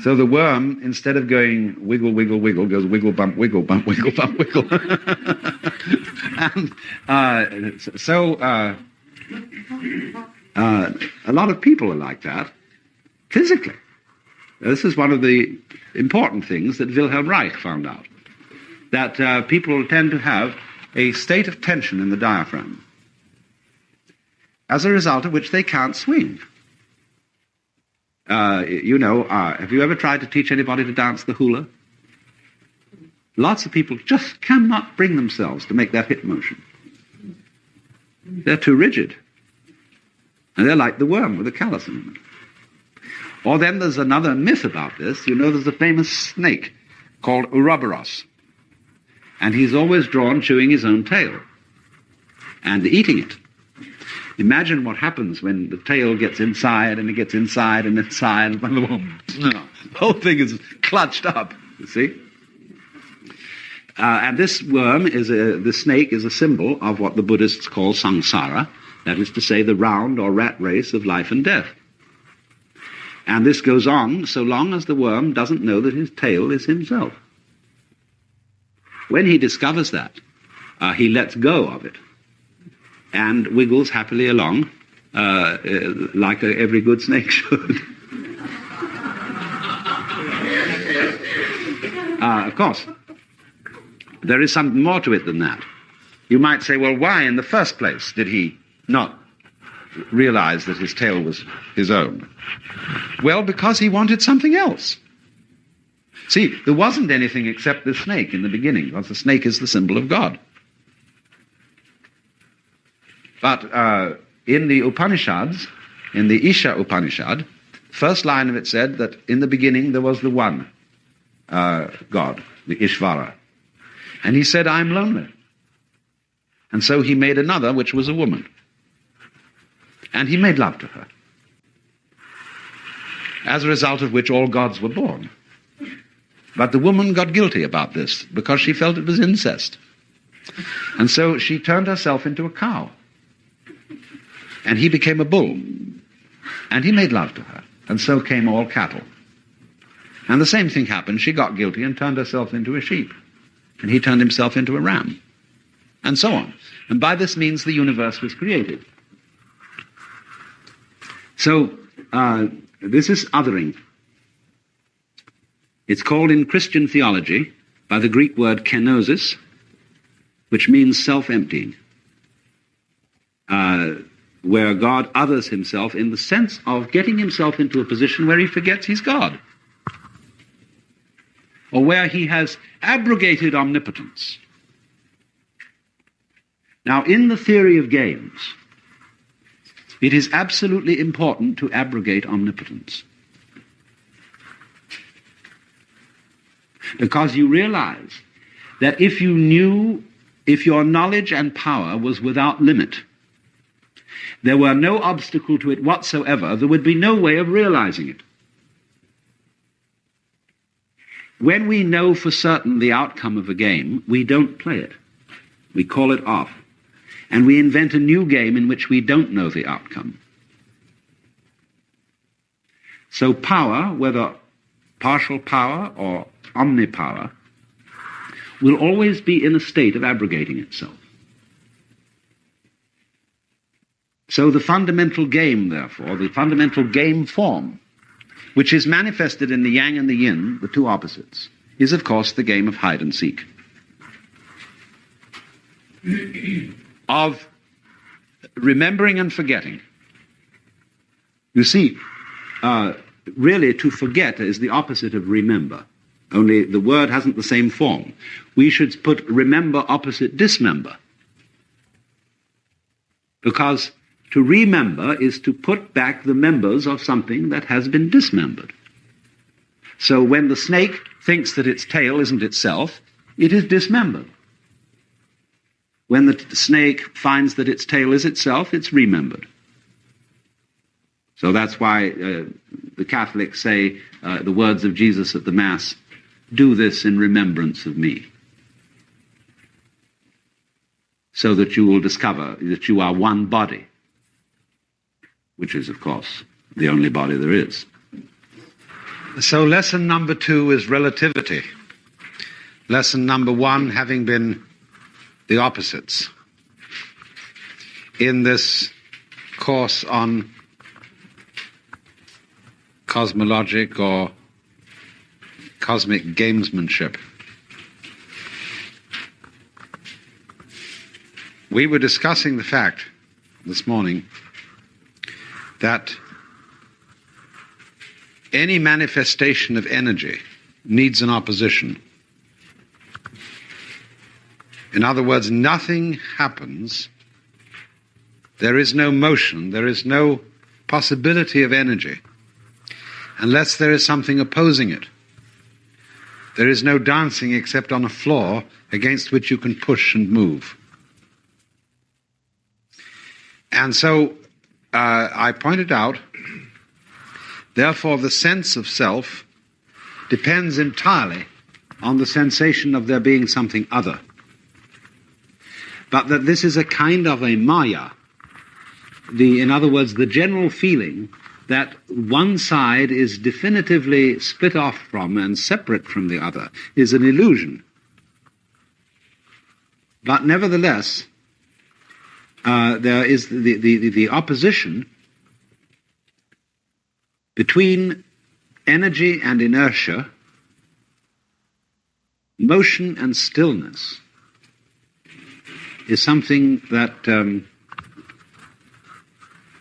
So the worm, instead of going wiggle, wiggle, wiggle, goes wiggle, bump, wiggle, bump, wiggle, bump, wiggle. And so a lot of people are like that, physically. This is one of the important things that Wilhelm Reich found out, that people tend to have a state of tension in the diaphragm, as a result of which they can't swing. Have you ever tried to teach anybody to dance the hula? Lots of people just cannot bring themselves to make that hip motion. They're too rigid. And they're like the worm with a callus in them. Or then there's another myth about this. You know, there's a famous snake called Ouroboros. And he's always drawn chewing his own tail and eating it. Imagine what happens when the tail gets inside and it gets inside and inside and the whole thing is clutched up, you see. And this worm, this snake, is a symbol of what the Buddhists call samsara, that is to say the round or rat race of life and death. And this goes on so long as the worm doesn't know that his tail is himself. When he discovers that, he lets go of it and wiggles happily along, like every good snake should. Of course, there is something more to it than that. You might say, well, why in the first place did he not realize that his tail was his own? Well, because he wanted something else. See, there wasn't anything except the snake in the beginning, because the snake is the symbol of God. But in the Upanishads, in the Isha Upanishad, first line of it said that in the beginning there was the one God, the Ishvara. And he said, I'm lonely. And so he made another, which was a woman. And he made love to her. As a result of which all gods were born. But the woman got guilty about this because she felt it was incest. And so she turned herself into a cow. And he became a bull. And he made love to her. And so came all cattle. And the same thing happened. She got guilty and turned herself into a sheep. And he turned himself into a ram. and so on. And by this means the universe was created. So, this is othering. It's called in Christian theology by the Greek word kenosis, which means self-emptying, where God others himself in the sense of getting himself into a position where he forgets he's God, or where he has abrogated omnipotence. Now, in the theory of games, it is absolutely important to abrogate omnipotence, because you realize that if your knowledge and power was without limit, there were no obstacle to it whatsoever, there would be no way of realizing it. When we know for certain the outcome of a game, we don't play it. We call it off. And we invent a new game in which we don't know the outcome. So power, whether partial power or omnipower, will always be in a state of abrogating itself. So the fundamental game, therefore, the fundamental game form, which is manifested in the yang and the yin, the two opposites, is of course the game of hide and seek. Of remembering and forgetting. You see, really to forget is the opposite of remember, only the word hasn't the same form. We should put remember opposite dismember, because to remember is to put back the members of something that has been dismembered. So when the snake thinks that its tail isn't itself, it is dismembered. When the snake finds that its tail is itself, it's remembered. So that's why the Catholics say the words of Jesus at the Mass, "Do this in remembrance of me," so that you will discover that you are one body, which is, of course, the only body there is. So lesson number 2 is relativity. Lesson number 1 having been the opposites. In this course on cosmologic or cosmic gamesmanship, we were discussing the fact this morning that any manifestation of energy needs an opposition. In other words, nothing happens, there is no motion, there is no possibility of energy, unless there is something opposing it. There is no dancing except on a floor against which you can push and move. And so I pointed out, therefore the sense of self depends entirely on the sensation of there being something other. But that this is a kind of a maya, in other words, the general feeling that one side is definitively split off from and separate from the other is an illusion. But nevertheless, there is the opposition between energy and inertia, motion and stillness, is something that,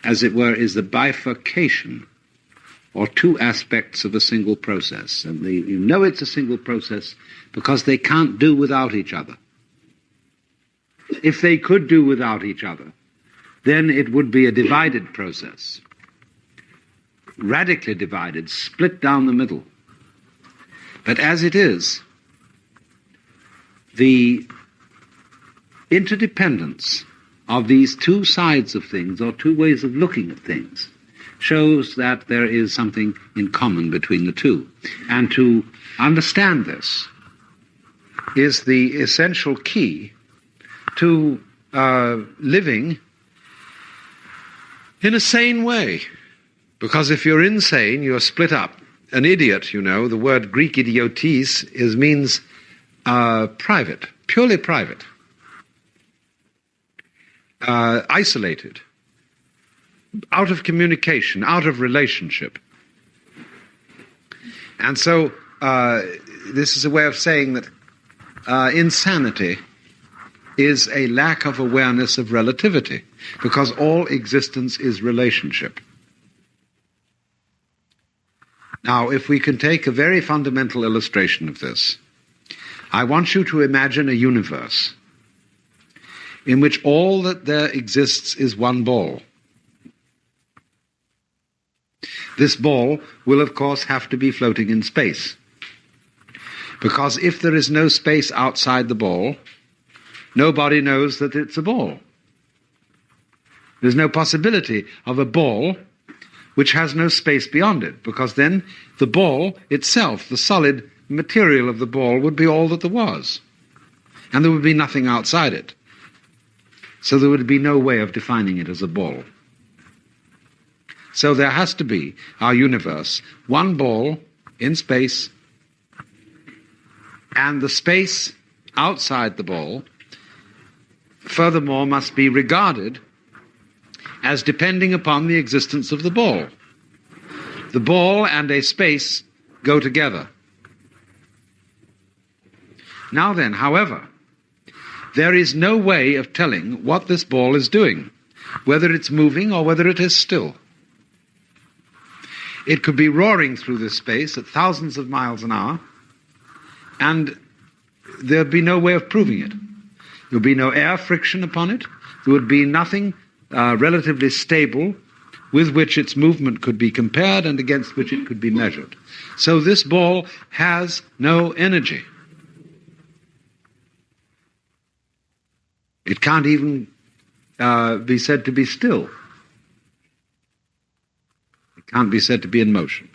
as it were, is the bifurcation, or two aspects of a single process. And you know it's a single process because they can't do without each other. If they could do without each other, then it would be a divided process, radically divided, split down the middle. But as it is, the interdependence of these two sides of things, or two ways of looking at things, shows that there is something in common between the two. And to understand this is the essential key to living in a sane way. Because if you're insane, you're split up. An idiot, you know, the word Greek idiotes means private, purely private. isolated, out of communication, out of relationship. And so this is a way of saying that insanity is a lack of awareness of relativity, because all existence is relationship. Now, if we can take a very fundamental illustration of this, I want you to imagine a universe in which all that there exists is one ball. This ball will, of course, have to be floating in space, because if there is no space outside the ball, nobody knows that it's a ball. There's no possibility of a ball which has no space beyond it, because then the ball itself, the solid material of the ball, would be all that there was, and there would be nothing outside it. So there would be no way of defining it as a ball. So there has to be, our universe, one ball in space, and the space outside the ball, furthermore, must be regarded as depending upon the existence of the ball. The ball and a space go together. Now then, however, there is no way of telling what this ball is doing, whether it's moving or whether it is still. It could be roaring through this space at thousands of miles an hour, and there'd be no way of proving it. There would be no air friction upon it. There would be nothing relatively stable with which its movement could be compared and against which it could be measured. So this ball has no energy. It can't even be said to be still. It can't be said to be in motion.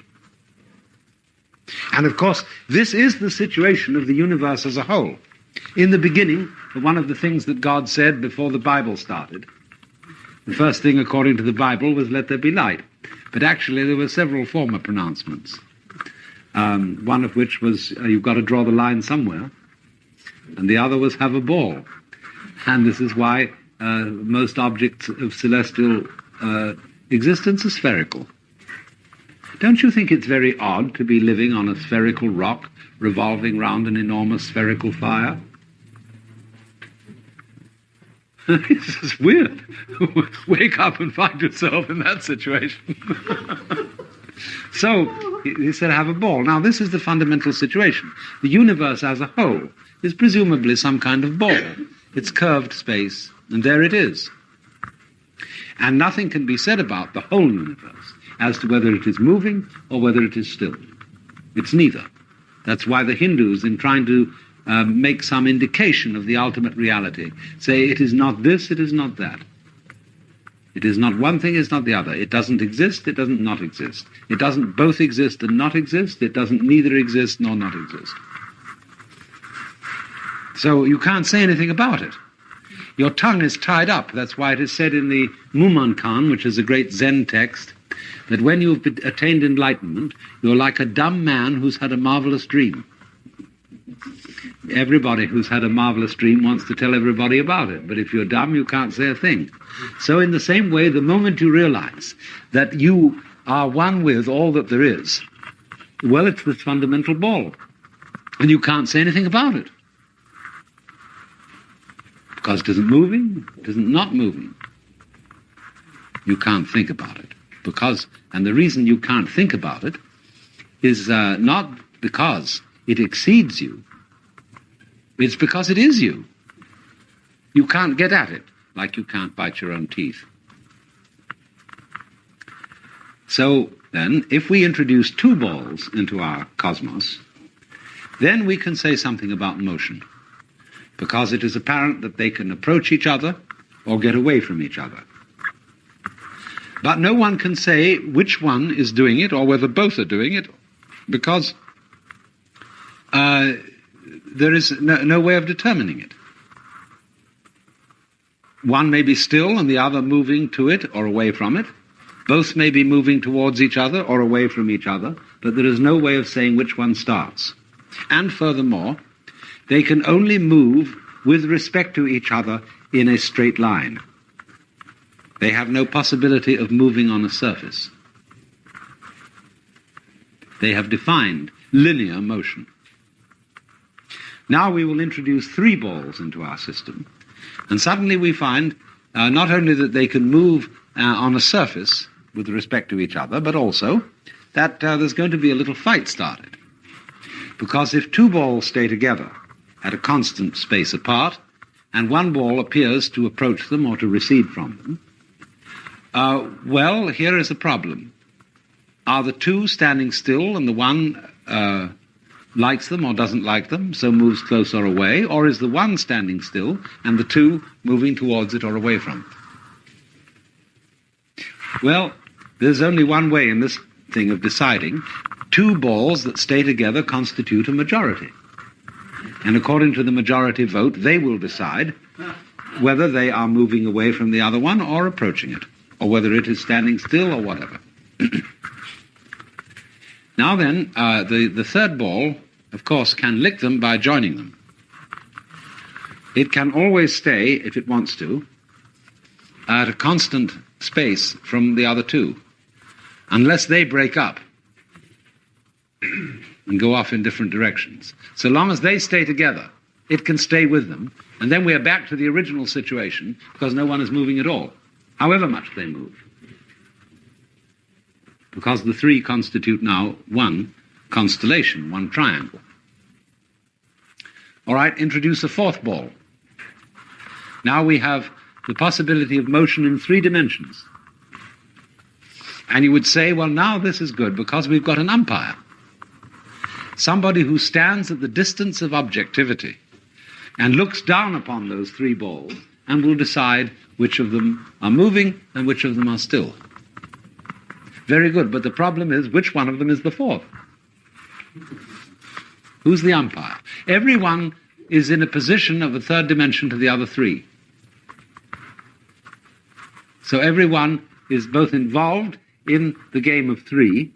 And of course, this is the situation of the universe as a whole. In the beginning, one of the things that God said before the Bible started, the first thing according to the Bible was, "Let there be light." But actually there were several former pronouncements. One of which was, you've got to draw the line somewhere. And the other was, "Have a ball." And this is why most objects of celestial existence are spherical. Don't you think it's very odd to be living on a spherical rock revolving round an enormous spherical fire? It's just weird. Wake up and find yourself in that situation. So, he said, have a ball. Now, this is the fundamental situation. The universe as a whole is presumably some kind of ball. It's curved space, and there it is. And nothing can be said about the whole universe as to whether it is moving or whether it is still. It's neither. That's why the Hindus, in trying to make some indication of the ultimate reality, say it is not this, it is not that. It is not one thing, it's not the other. It doesn't exist, it doesn't not exist. It doesn't both exist and not exist. It doesn't neither exist nor not exist. So you can't say anything about it. Your tongue is tied up. That's why it is said in the Mumonkan, which is a great Zen text, that when you've attained enlightenment, you're like a dumb man who's had a marvelous dream. Everybody who's had a marvelous dream wants to tell everybody about it, but if you're dumb, you can't say a thing. So in the same way, the moment you realize that you are one with all that there is, well, it's this fundamental ball, and you can't say anything about it. Because it isn't moving, it isn't not moving. You can't think about it. And the reason you can't think about it is not because it exceeds you. It's because it is you. You can't get at it, like you can't bite your own teeth. So then, if we introduce two balls into our cosmos, then we can say something about motion, because it is apparent that they can approach each other or get away from each other. But no one can say which one is doing it or whether both are doing it, because there is no way of determining it. One may be still and the other moving to it or away from it. Both may be moving towards each other or away from each other, but there is no way of saying which one starts. And furthermore, they can only move with respect to each other in a straight line. They have no possibility of moving on a surface. They have defined linear motion. Now we will introduce 3 balls into our system, and suddenly we find not only that they can move on a surface with respect to each other, but also that there's going to be a little fight started. Because if 2 balls stay together at a constant space apart, and one ball appears to approach them or to recede from them, well, here is a problem. Are the 2 standing still and the one likes them or doesn't like them, so moves close or away, or is the one standing still and the 2 moving towards it or away from it? Well, there's only one way in this thing of deciding. 2 balls that stay together constitute a majority. And according to the majority vote, they will decide whether they are moving away from the other one or approaching it, or whether it is standing still or whatever. Now then, the third ball, of course, can lick them by joining them. It can always stay, if it wants to, at a constant space from the other 2, unless they break up and go off in different directions. So long as they stay together, it can stay with them, and then we are back to the original situation, because no one is moving at all, however much they move. Because the 3 constitute now one constellation, one triangle. All right, introduce a 4th ball. Now we have the possibility of motion in 3 dimensions. And you would say, well, now this is good, because we've got an umpire. Somebody who stands at the distance of objectivity and looks down upon those 3 balls and will decide which of them are moving and which of them are still. Very good, but the problem is, which one of them is the 4th? Who's the umpire? Everyone is in a position of a 3rd dimension to the other 3. So everyone is both involved in the game of 3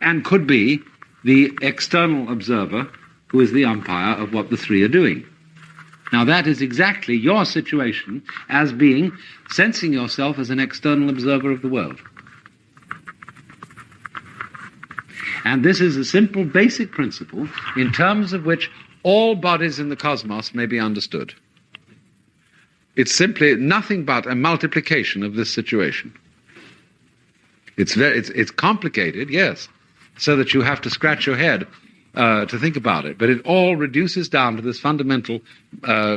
and could be the external observer who is the umpire of what the 3 are doing. Now that is exactly your situation as being, sensing yourself as an external observer of the world. And this is a simple, basic principle in terms of which all bodies in the cosmos may be understood. It's simply nothing but a multiplication of this situation. It's complicated, yes, so that you have to scratch your head to think about it. But it all reduces down to this fundamental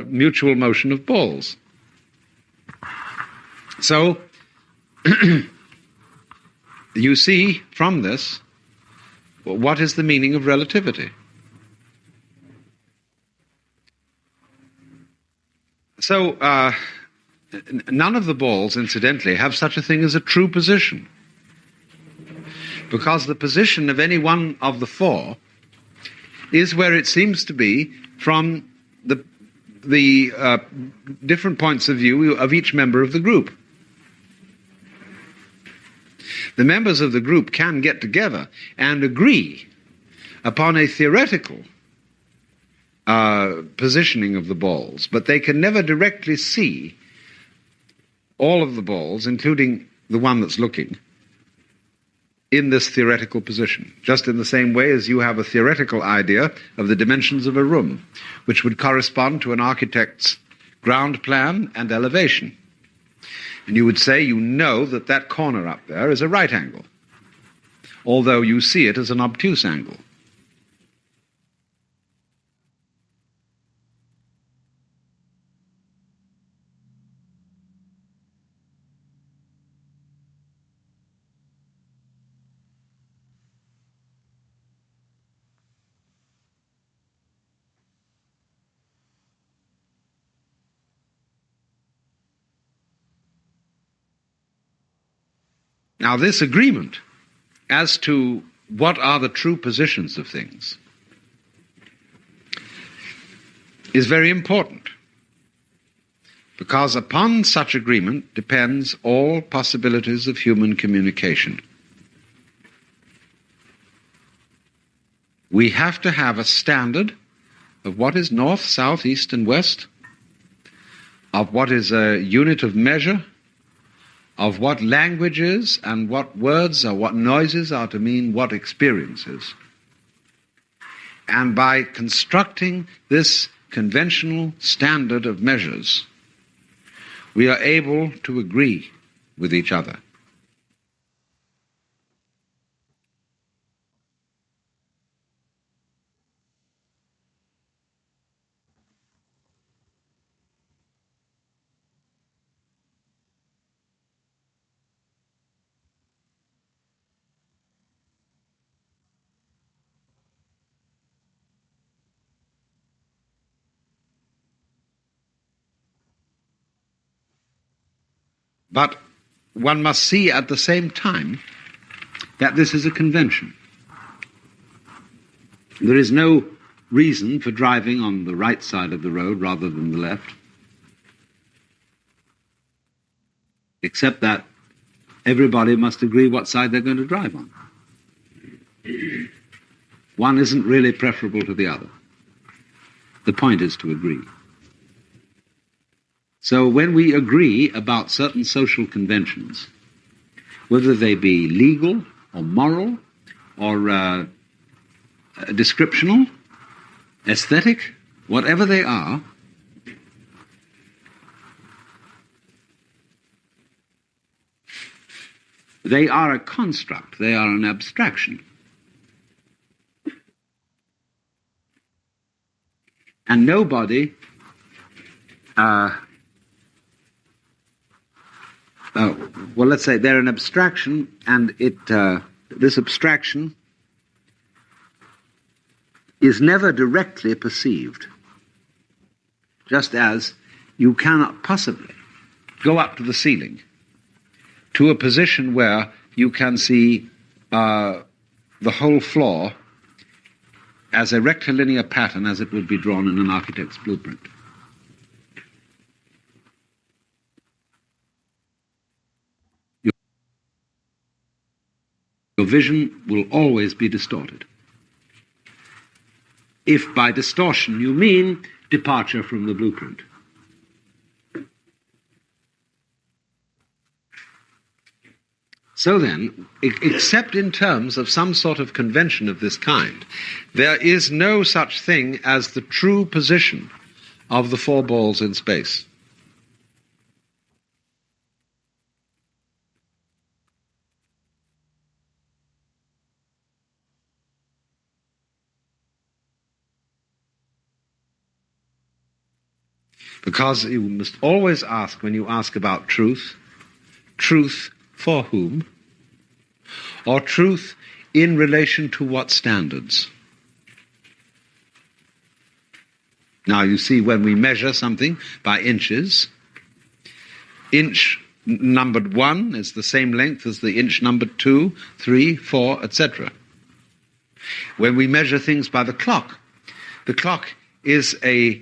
mutual motion of balls. So, you see from this, what is the meaning of relativity? So, none of the balls, incidentally, have such a thing as a true position. Because the position of any one of the 4 is where it seems to be from the different points of view of each member of the group. The members of the group can get together and agree upon a theoretical positioning of the balls, but they can never directly see all of the balls, including the one that's looking, in this theoretical position, just in the same way as you have a theoretical idea of the dimensions of a room, which would correspond to an architect's ground plan and elevation. And you would say you know that that corner up there is a right angle, although you see it as an obtuse angle. Now, this agreement as to what are the true positions of things is very important, because upon such agreement depends all possibilities of human communication. We have to have a standard of what is north, south, east, and west, of what is a unit of measure of what languages and what words or what noises are to mean what experiences. And by constructing this conventional standard of measures, we are able to agree with each other. But one must see at the same time that this is a convention. There is no reason for driving on the right side of the road rather than the left, except that everybody must agree what side they're going to drive on. One isn't really preferable to the other. The point is to agree. So when we agree about certain social conventions, whether they be legal or moral or descriptional, aesthetic, whatever they are, they are a construct, they are an abstraction. And nobody well, let's say they're an abstraction, and this abstraction is never directly perceived, just as you cannot possibly go up to the ceiling to a position where you can see the whole floor as a rectilinear pattern as it would be drawn in an architect's blueprint. Your vision will always be distorted. If by distortion you mean departure from the blueprint. So then, except in terms of some sort of convention of this kind, there is no such thing as the true position of the four balls in space. Because you must always ask, when you ask about truth, truth for whom? Or truth in relation to what standards? Now you see, when we measure something by inches, inch numbered 1 is the same length as the inch numbered 2, 3, 4, etc. When we measure things by the clock is a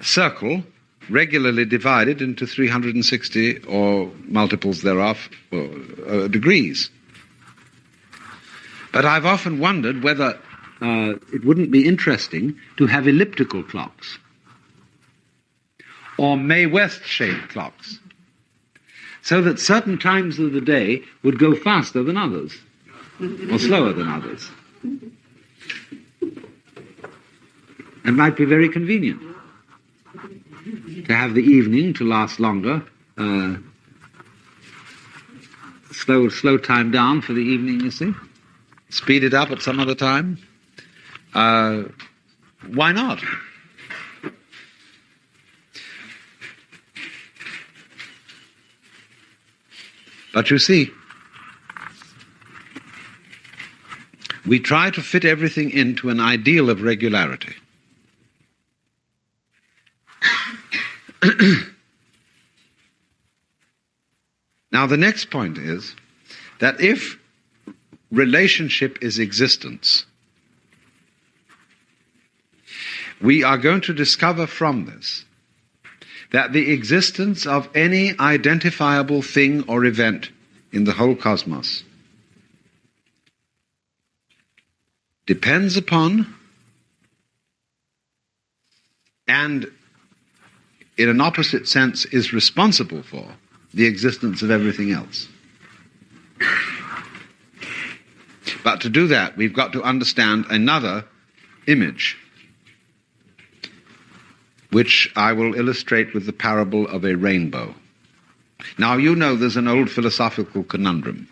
circle regularly divided into 360 or multiples thereof degrees. But I've often wondered whether it wouldn't be interesting to have elliptical clocks or May West-shaped clocks, so that certain times of the day would go faster than others or slower than others. It might be very convenient to have the evening to last longer, slow time down for the evening, you see. Speed it up at some other time. Why not? But you see, we try to fit everything into an ideal of regularity. Now the next point is that if relationship is existence, we are going to discover from this that the existence of any identifiable thing or event in the whole cosmos depends upon and in an opposite sense is responsible for the existence of everything else. But to do that, we've got to understand another image, which I will illustrate with the parable of a rainbow. Now, you know there's an old philosophical conundrum.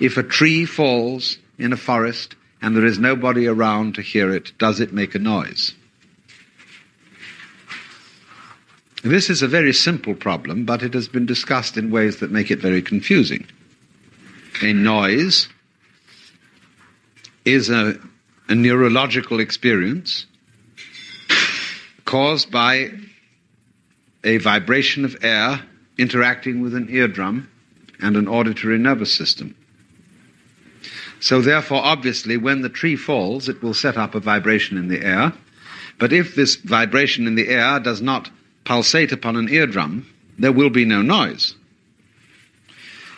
If a tree falls in a forest and there is nobody around to hear it, does it make a noise? This is a very simple problem, but it has been discussed in ways that make it very confusing. A noise is a neurological experience caused by a vibration of air interacting with an eardrum and an auditory nervous system. So therefore, obviously, when the tree falls, it will set up a vibration in the air. But if this vibration in the air does not pulsate upon an eardrum, there will be no noise.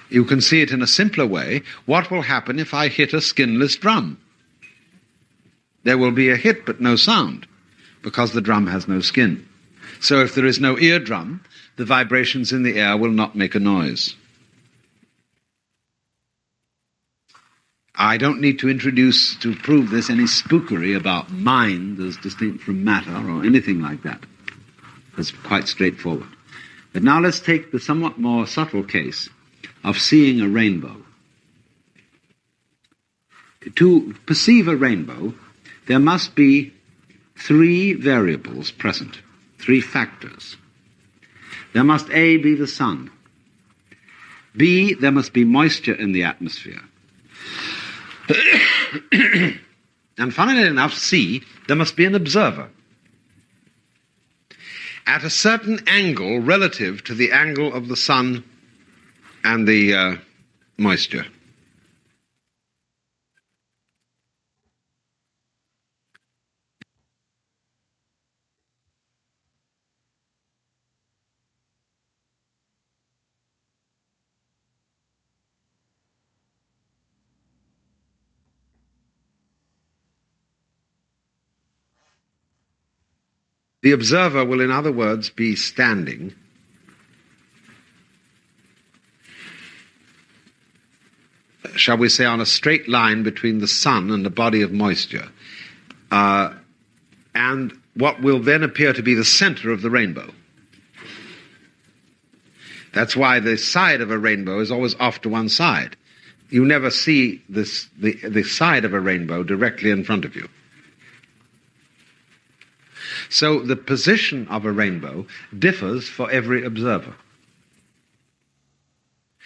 You can see it in a simpler way. What will happen if I hit a skinless drum? There will be a hit but no sound, because the drum has no skin. So if there is no eardrum, the vibrations in the air will not make a noise. I don't need to prove this, any spookery about mind as distinct from matter or anything like that. It's quite straightforward. But now let's take the somewhat more subtle case of seeing a rainbow. To perceive a rainbow, there must be three variables present, three factors. There must A, be the sun. B, there must be moisture in the atmosphere. And funnily enough, C, there must be an observer at a certain angle relative to the angle of the sun and the moisture. The observer will, in other words, be standing shall we say, on a straight line between the sun and a body of moisture, and what will then appear to be the center of the rainbow. That's why the side of a rainbow is always off to one side. You never see the side of a rainbow directly in front of you. So the position of a rainbow differs for every observer.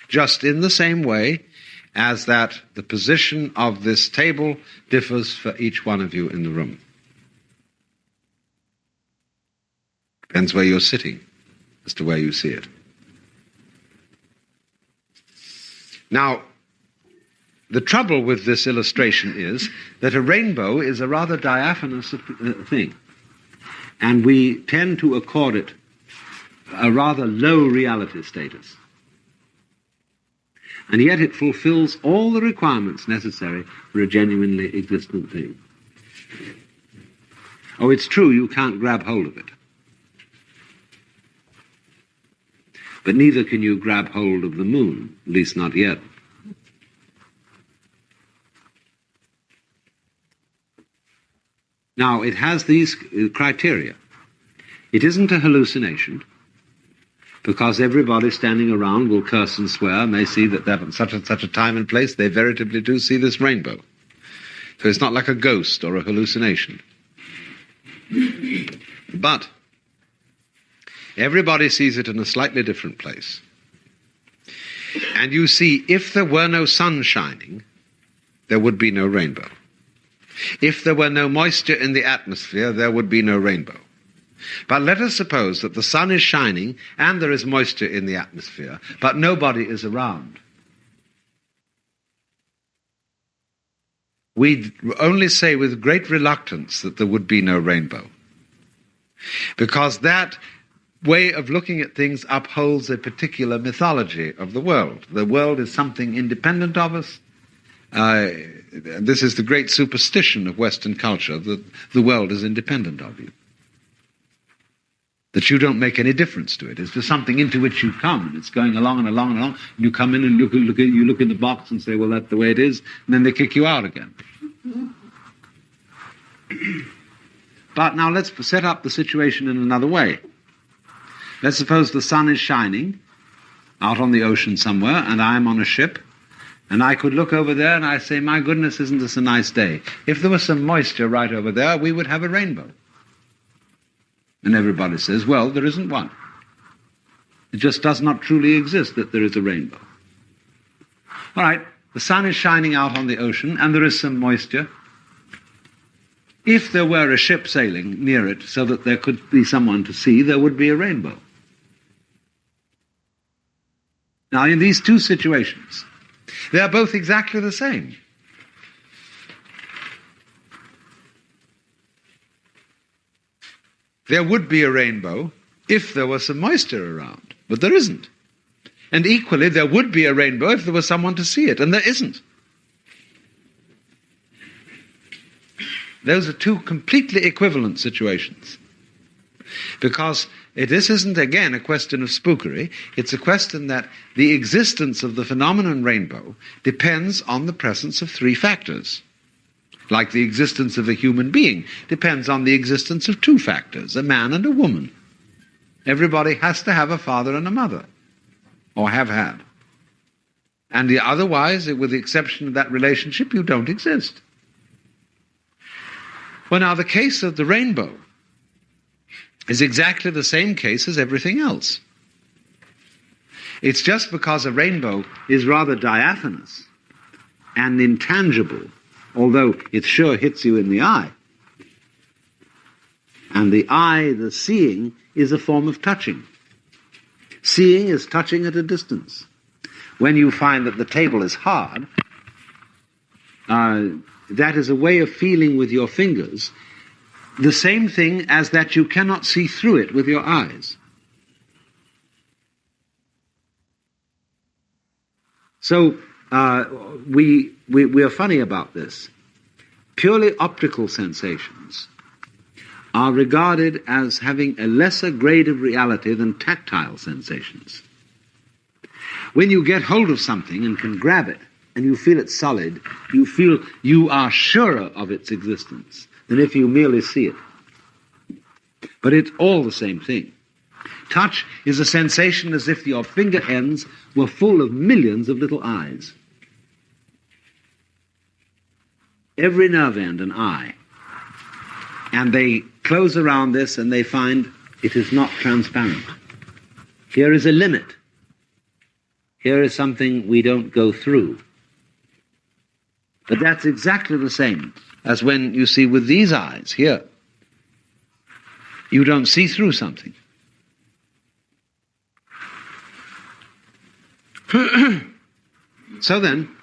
Just in the same way as that the position of this table differs for each one of you in the room. Depends where you're sitting as to where you see it. Now, the trouble with this illustration is that a rainbow is a rather diaphanous thing, and we tend to accord it a rather low reality status. And yet it fulfills all the requirements necessary for a genuinely existent thing. Oh, it's true, you can't grab hold of it. But neither can you grab hold of the moon, at least not yet. Now, it has these criteria. It isn't a hallucination, because everybody standing around will curse and swear, and they see that at such and such a time and place they veritably do see this rainbow. So it's not like a ghost or a hallucination. But everybody sees it in a slightly different place. And you see, if there were no sun shining, there would be no rainbow. If there were no moisture in the atmosphere, there would be no rainbow. But let us suppose that the sun is shining and there is moisture in the atmosphere, but nobody is around. We'd only say with great reluctance that there would be no rainbow, because that way of looking at things upholds a particular mythology of the world. The world is something independent of us. This is the great superstition of Western culture, that the world is independent of you. that you don't make any difference to it. It's just something into which you come, and it's going along and along and along. And you come in and you look in the box and say, well, that's the way it is, and then they kick you out again. But now let's set up the situation in another way. Let's suppose the sun is shining out on the ocean somewhere, and I'm on a ship, and I could look over there and I say, my goodness, isn't this a nice day? If there was some moisture right over there, we would have a rainbow. And everybody says, well, there isn't one. It just does not truly exist that there is a rainbow. All right, the sun is shining out on the ocean, and there is some moisture. If there were a ship sailing near it so that there could be someone to see, there would be a rainbow. Now, in these two situations, they are both exactly the same. There would be a rainbow if there was some moisture around, but there isn't. And equally, there would be a rainbow if there was someone to see it, and there isn't. Those are two completely equivalent situations. Because this isn't, again, a question of spookery. It's a question that the existence of the phenomenon rainbow depends on the presence of three factors. Like the existence of a human being depends on the existence of two factors, a man and a woman. Everybody has to have a father and a mother, or have had. And otherwise, with the exception of that relationship, you don't exist. Well, now, the case of the rainbow is exactly the same case as everything else. It's just because a rainbow is rather diaphanous and intangible, although it sure hits you in the eye. And the eye, the seeing, is a form of touching. Seeing is touching at a distance. When you find that the table is hard, that is a way of feeling with your fingers the same thing as that you cannot see through it with your eyes. So we are funny about this. Purely optical sensations are regarded as having a lesser grade of reality than tactile sensations. When you get hold of something and can grab it, and you feel it solid, you feel you are surer of its existence than if you merely see it. But it's all the same thing. Touch is a sensation as if your finger ends were full of millions of little eyes. Every nerve end an eye. And they close around this and they find it is not transparent. Here is a limit. Here is something we don't go through. But that's exactly the same as when you see with these eyes here. You don't see through something. So then,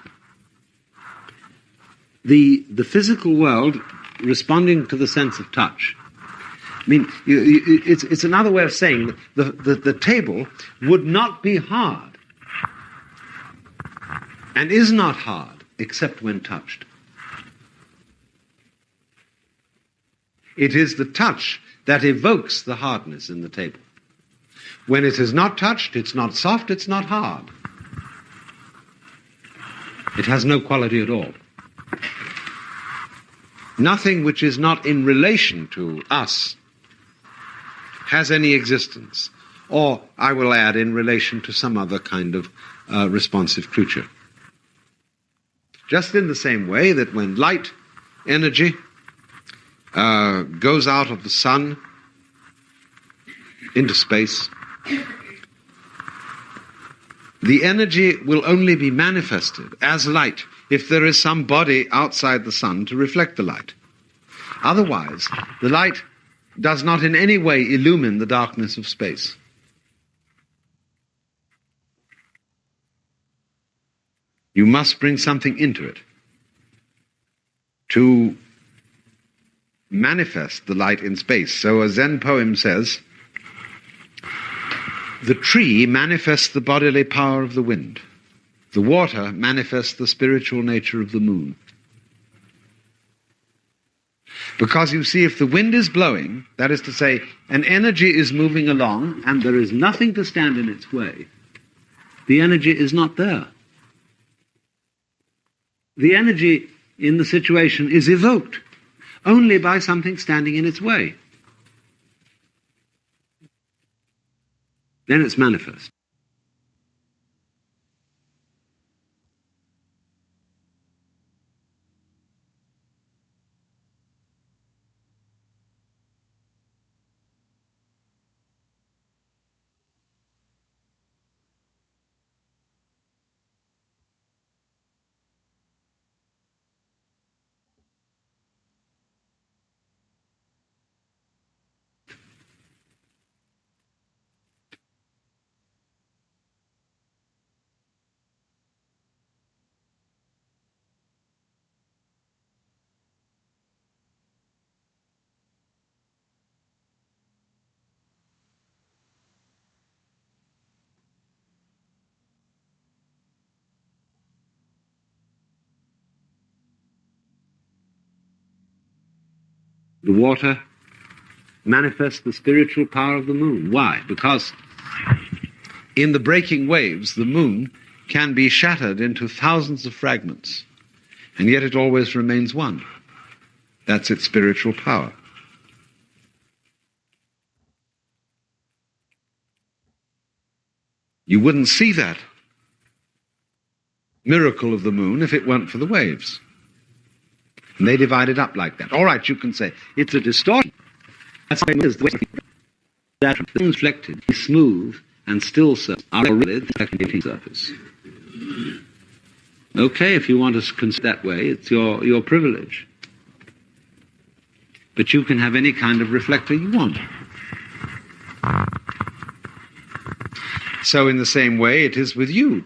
the physical world responding to the sense of touch. I mean, it's another way of saying that the table would not be hard and is not hard except when touched. It is the touch that evokes the hardness in the table. When it is not touched, it's not soft, it's not hard. It has no quality at all. Nothing which is not in relation to us has any existence, or, I will add, in relation to some other kind of responsive creature. Just in the same way that when light energy goes out of the sun into space, the energy will only be manifested as light if there is some body outside the sun to reflect the light. Otherwise, the light does not in any way illumine the darkness of space. You must bring something into it to manifest the light in space. So a Zen poem says, the tree manifests the bodily power of the wind. The water manifests the spiritual nature of the moon. Because you see, if the wind is blowing, that is to say, an energy is moving along and there is nothing to stand in its way, the energy is not there. The energy in the situation is evoked only by something standing in its way. Then it's manifest. The water manifests the spiritual power of the moon. Why? Because in the breaking waves, the moon can be shattered into thousands of fragments, and yet it always remains one. That's its spiritual power. You wouldn't see that miracle of the moon if it weren't for the waves. And they divide it up like that. All right, you can say, it's a distortion. That's what it is. That reflected, smooth, and still surface are already the reflecting surface. Okay, if you want to consider that way, it's your privilege. But you can have any kind of reflector you want. So in the same way, it is with you.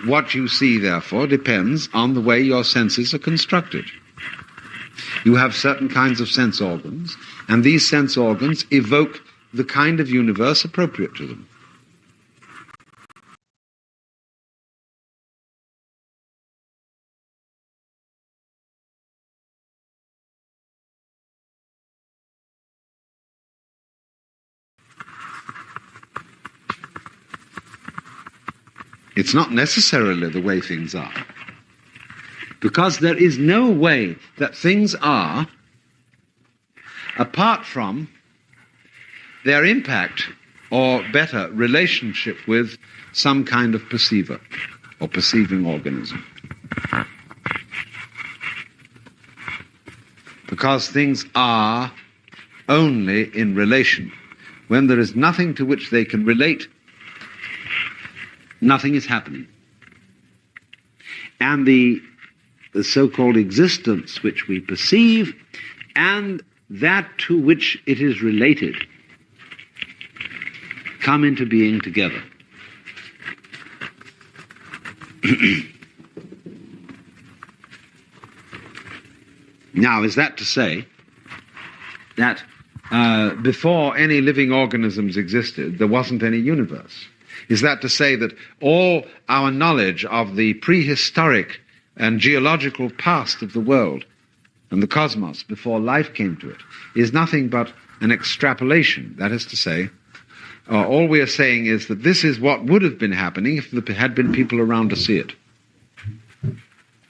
What you see, therefore, depends on the way your senses are constructed. You have certain kinds of sense organs, and these sense organs evoke the kind of universe appropriate to them. It's not necessarily the way things are. Because there is no way that things are apart from their impact or better relationship with some kind of perceiver or perceiving organism. Because things are only in relation. When there is nothing to which they can relate, nothing is happening. And the so-called existence which we perceive and that to which it is related come into being together. Now, is that to say that before any living organisms existed, there wasn't any universe? Is that to say that all our knowledge of the prehistoric and geological past of the world and the cosmos before life came to it is nothing but an extrapolation? That is to say, all we are saying is that this is what would have been happening if there had been people around to see it.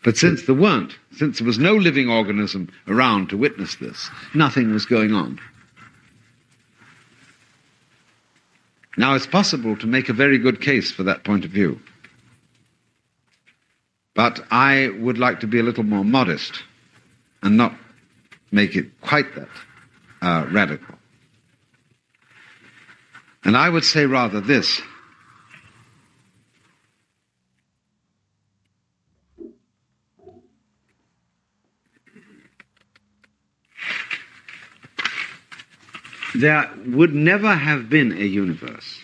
But since there weren't, since there was no living organism around to witness this, nothing was going on. Now, it's possible to make a very good case for that point of view. But I would like to be a little more modest and not make it quite that radical. And I would say rather this. There would never have been a universe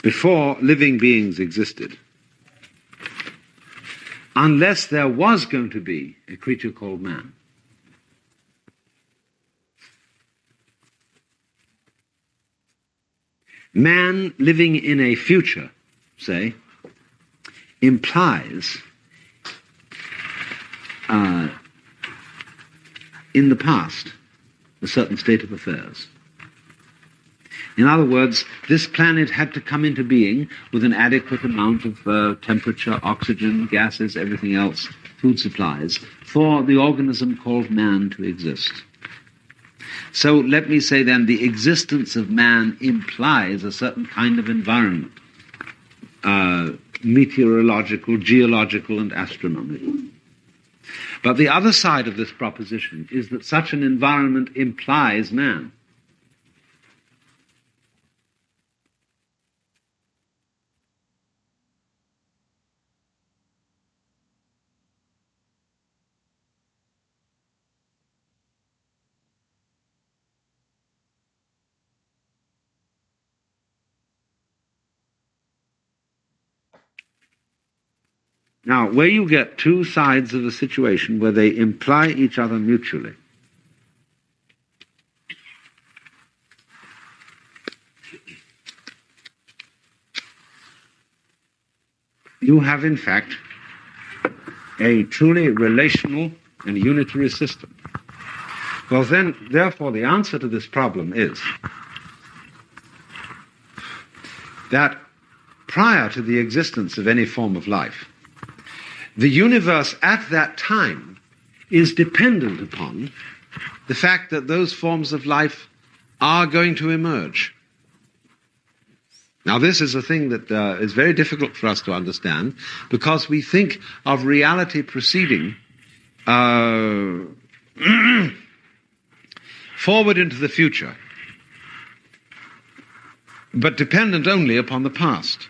before living beings existed unless there was going to be a creature called man. Man living in a future, say, implies in the past a certain state of affairs. In other words, this planet had to come into being with an adequate amount of temperature, oxygen, gases, everything else, food supplies, for the organism called man to exist. So let me say then, the existence of man implies a certain kind of environment, meteorological, geological, and astronomical. But the other side of this proposition is that such an environment implies man. Now, where you get two sides of a situation where they imply each other mutually, you have, in fact, a truly relational and unitary system. Well, then, therefore, the answer to this problem is that prior to the existence of any form of life, the universe at that time is dependent upon the fact that those forms of life are going to emerge. Now, this is a thing that is very difficult for us to understand, because we think of reality proceeding forward into the future, but dependent only upon the past.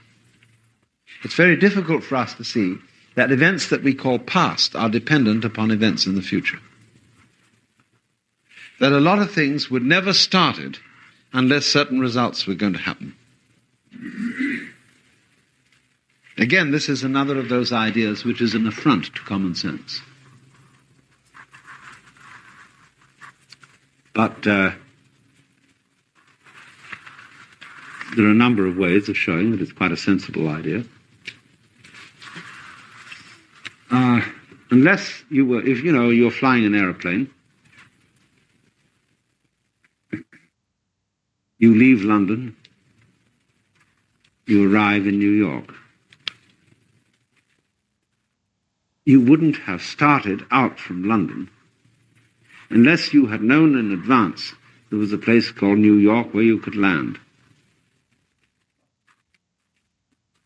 It's very difficult for us to see that events that we call past are dependent upon events in the future. That a lot of things would never started unless certain results were going to happen. Again, this is another of those ideas which is an affront to common sense. But there are a number of ways of showing that it's quite a sensible idea. Unless you were, if you're flying an aeroplane, you leave London, you arrive in New York. You wouldn't have started out from London unless you had known in advance there was a place called New York where you could land.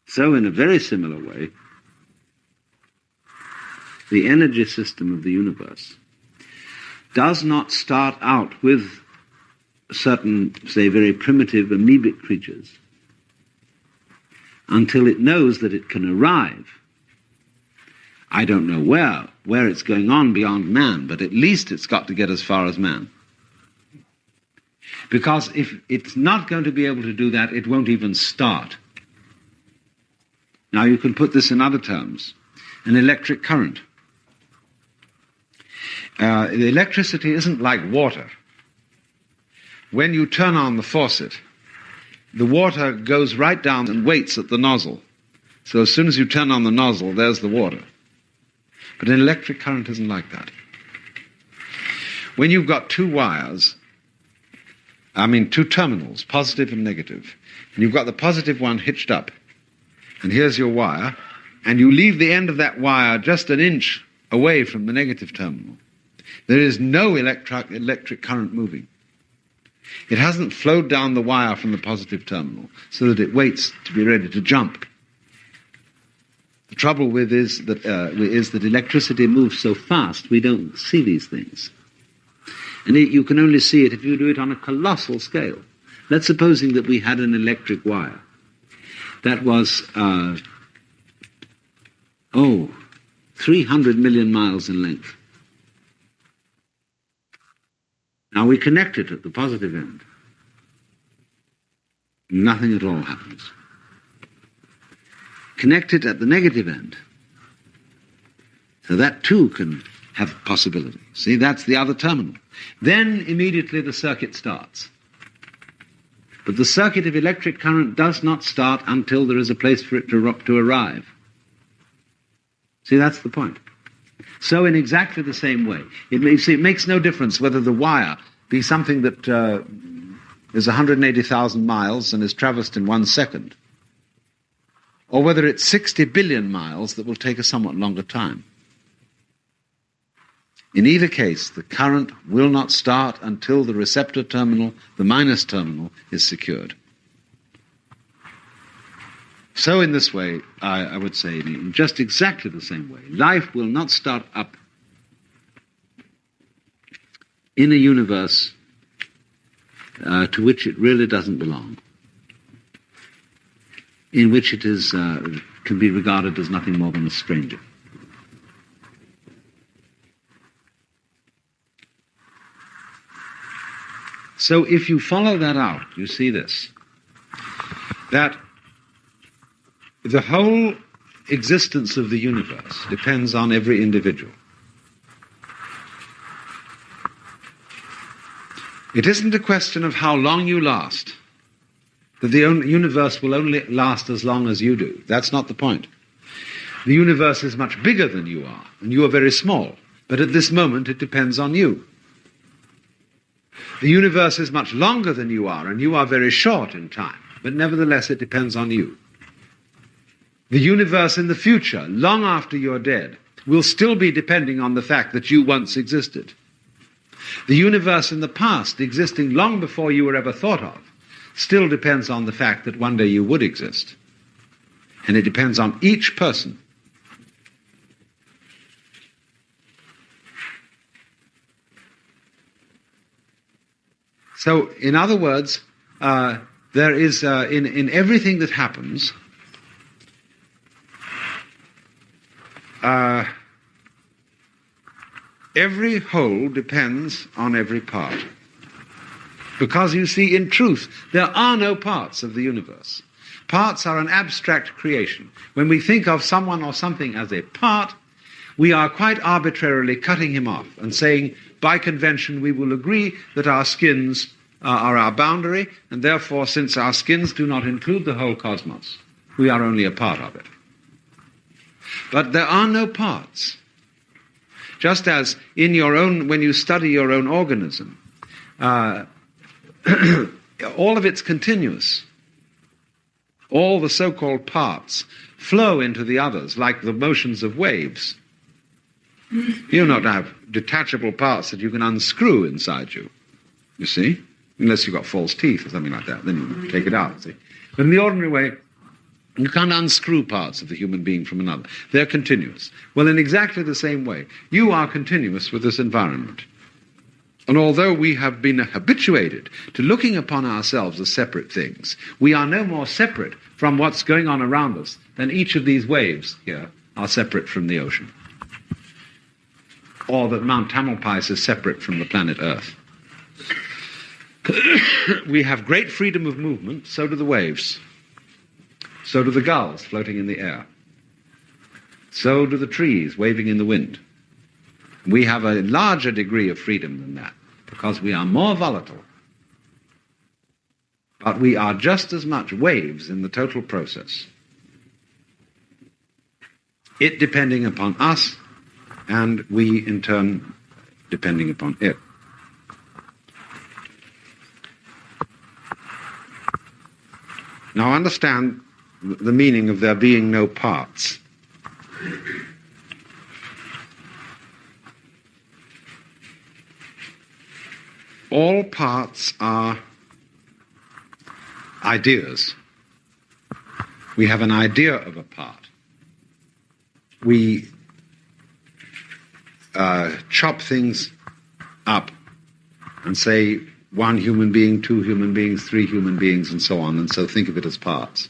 So in a very similar way, the energy system of the universe does not start out with certain, say, very primitive amoebic creatures until it knows that it can arrive. I don't know where it's going on beyond man, but at least it's got to get as far as man. Because if it's not going to be able to do that, it won't even start. Now you can put this in other terms. An electric current. The electricity isn't like water. When you turn on the faucet, the water goes right down and waits at the nozzle. So as soon as you turn on the nozzle, there's the water. But an electric current isn't like that. When you've got two wires, two terminals, positive and negative, and you've got the positive one hitched up, and here's your wire, and you leave the end of that wire just an inch away from the negative terminal, there is no electric current moving. It hasn't flowed down the wire from the positive terminal so that it waits to be ready to jump. The trouble with is that electricity moves so fast we don't see these things. And you can only see it if you do it on a colossal scale. Let's supposing that we had an electric wire that was 300 million miles in length. Now we connect it at the positive end. Nothing at all happens. Connect it at the negative end. So that too can have possibility. See, that's the other terminal. Then immediately the circuit starts. But the circuit of electric current does not start until there is a place for it to arrive. See, that's the point. So in exactly the same way, it makes no difference whether the wire be something that is 180,000 miles and is traversed in 1 second, or whether it's 60 billion miles that will take a somewhat longer time. In either case, the current will not start until the receptor terminal, the minus terminal, is secured. So in this way, I would say, in just exactly the same way, life will not start up in a universe to which it really doesn't belong, in which it is can be regarded as nothing more than a stranger. So if you follow that out, you see this, that the whole existence of the universe depends on every individual. It isn't a question of how long you last, that the universe will only last as long as you do. That's not the point. The universe is much bigger than you are, and you are very small, but at this moment it depends on you. The universe is much longer than you are, and you are very short in time, but nevertheless it depends on you. The universe in the future, long after you're dead, will still be depending on the fact that you once existed. The universe in the past, existing long before you were ever thought of, still depends on the fact that one day you would exist. And it depends on each person. So, in other words, there is, in everything that happens, every whole depends on every part. Because you see, in truth, there are no parts of the universe. Parts are an abstract creation. When we think of someone or something as a part, we are quite arbitrarily cutting him off and saying, by convention, we will agree that our skins are our boundary, and therefore, since our skins do not include the whole cosmos, we are only a part of it. But there are no parts. Just as in your own, when you study your own organism, all of it's continuous. All the so-called parts flow into the others like the motions of waves. You don't have detachable parts that you can unscrew inside you, you see? Unless you've got false teeth or something like that, then you take it out, see? But in the ordinary way, you can't unscrew parts of the human being from another. They're continuous. Well, in exactly the same way, you are continuous with this environment. And although we have been habituated to looking upon ourselves as separate things, we are no more separate from what's going on around us than each of these waves here are separate from the ocean. Or that Mount Tamalpais is separate from the planet Earth. We have great freedom of movement, so do the waves. So do the gulls floating in the air. So do the trees waving in the wind. We have a larger degree of freedom than that, because we are more volatile. But we are just as much waves in the total process. It depending upon us, and we in turn depending upon it. Now understand the meaning of there being no parts. All parts are ideas. We have an idea of a part. We chop things up and say 1 human being, 2 human beings, 3 human beings, and so on, and so think of it as parts.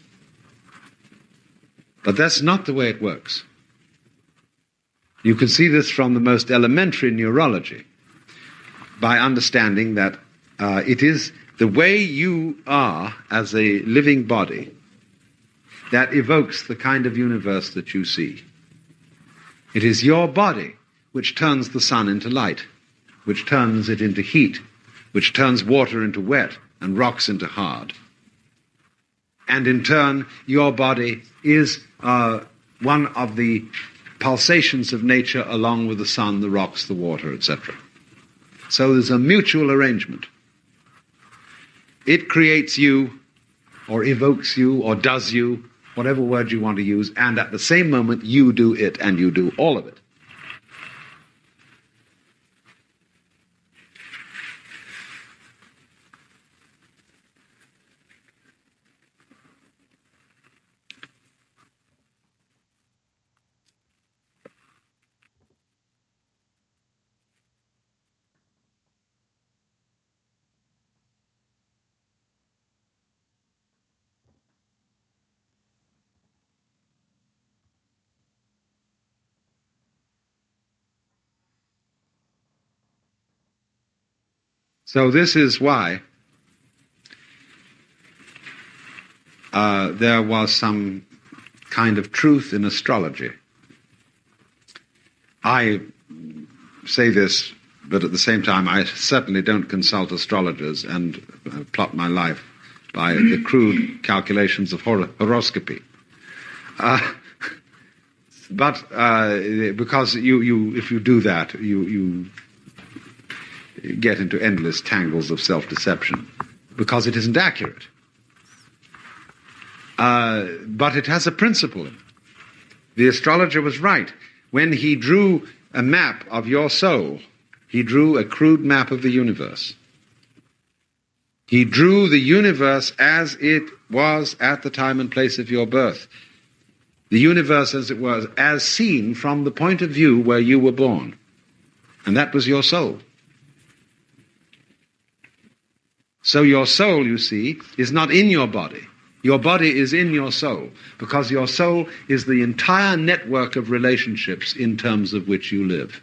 But that's not the way it works. You can see this from the most elementary neurology, by understanding that it is the way you are as a living body that evokes the kind of universe that you see. It is your body which turns the sun into light, which turns it into heat, which turns water into wet and rocks into hard. And in turn, your body is one of the pulsations of nature along with the sun, the rocks, the water, etc. So there's a mutual arrangement. It creates you, or evokes you, or does you, whatever word you want to use, and at the same moment you do it, and you do all of it. So this is why there was some kind of truth in astrology. I say this, but at the same time I certainly don't consult astrologers and plot my life by the crude calculations of horoscopy. But because if you do that, you get into endless tangles of self-deception, because it isn't accurate. But it has a principle. The astrologer was right. When he drew a map of your soul, he drew a crude map of the universe. He drew the universe as it was at the time and place of your birth. The universe as it was, as seen from the point of view where you were born. And that was your soul. So your soul, you see, is not in your body. Your body is in your soul, because your soul is the entire network of relationships in terms of which you live.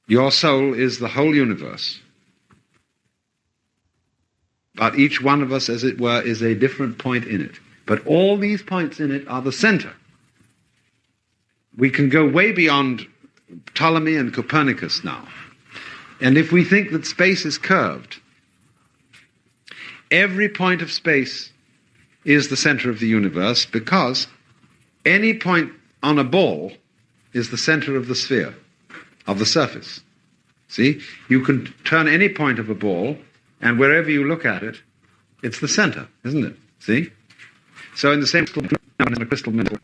Your soul is the whole universe. But each one of us, as it were, is a different point in it. But all these points in it are the center. We can go way beyond Ptolemy and Copernicus now. And if we think that space is curved, every point of space is the center of the universe, because any point on a ball is the center of the sphere, of the surface. See? You can turn any point of a ball, and wherever you look at it, it's the center, isn't it? See? So in the same crystal middle,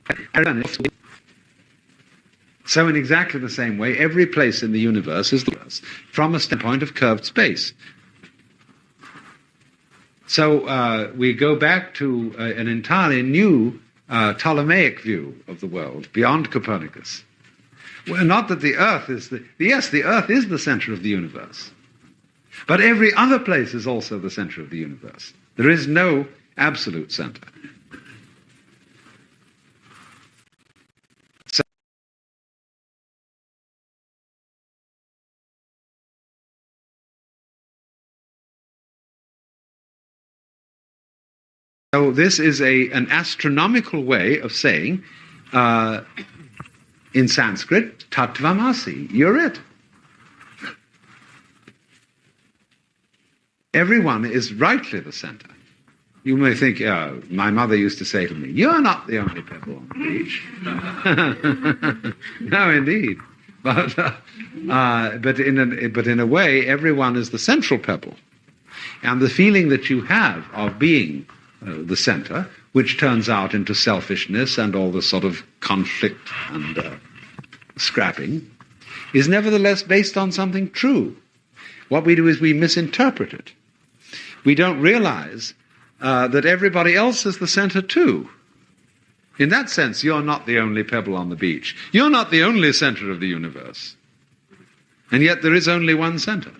so in exactly the same way, every place in the universe is the universe, from a standpoint of curved space. So we go back to an entirely new Ptolemaic view of the world, beyond Copernicus. Well, not that the Earth is the Earth is the center of the universe. But every other place is also the center of the universe. There is no absolute center. So this is an astronomical way of saying, in Sanskrit, tattvamasi, you're it. Everyone is rightly the center. You may think, my mother used to say to me, you're not the only pebble on the beach. No, indeed. But in a way, everyone is the central pebble. And the feeling that you have of being the center, which turns out into selfishness and all the sort of conflict and scrapping, is nevertheless based on something true. What we do is we misinterpret it. We don't realize that everybody else is the center too. In that sense, you're not the only pebble on the beach. You're not the only center of the universe. And yet there is only one center.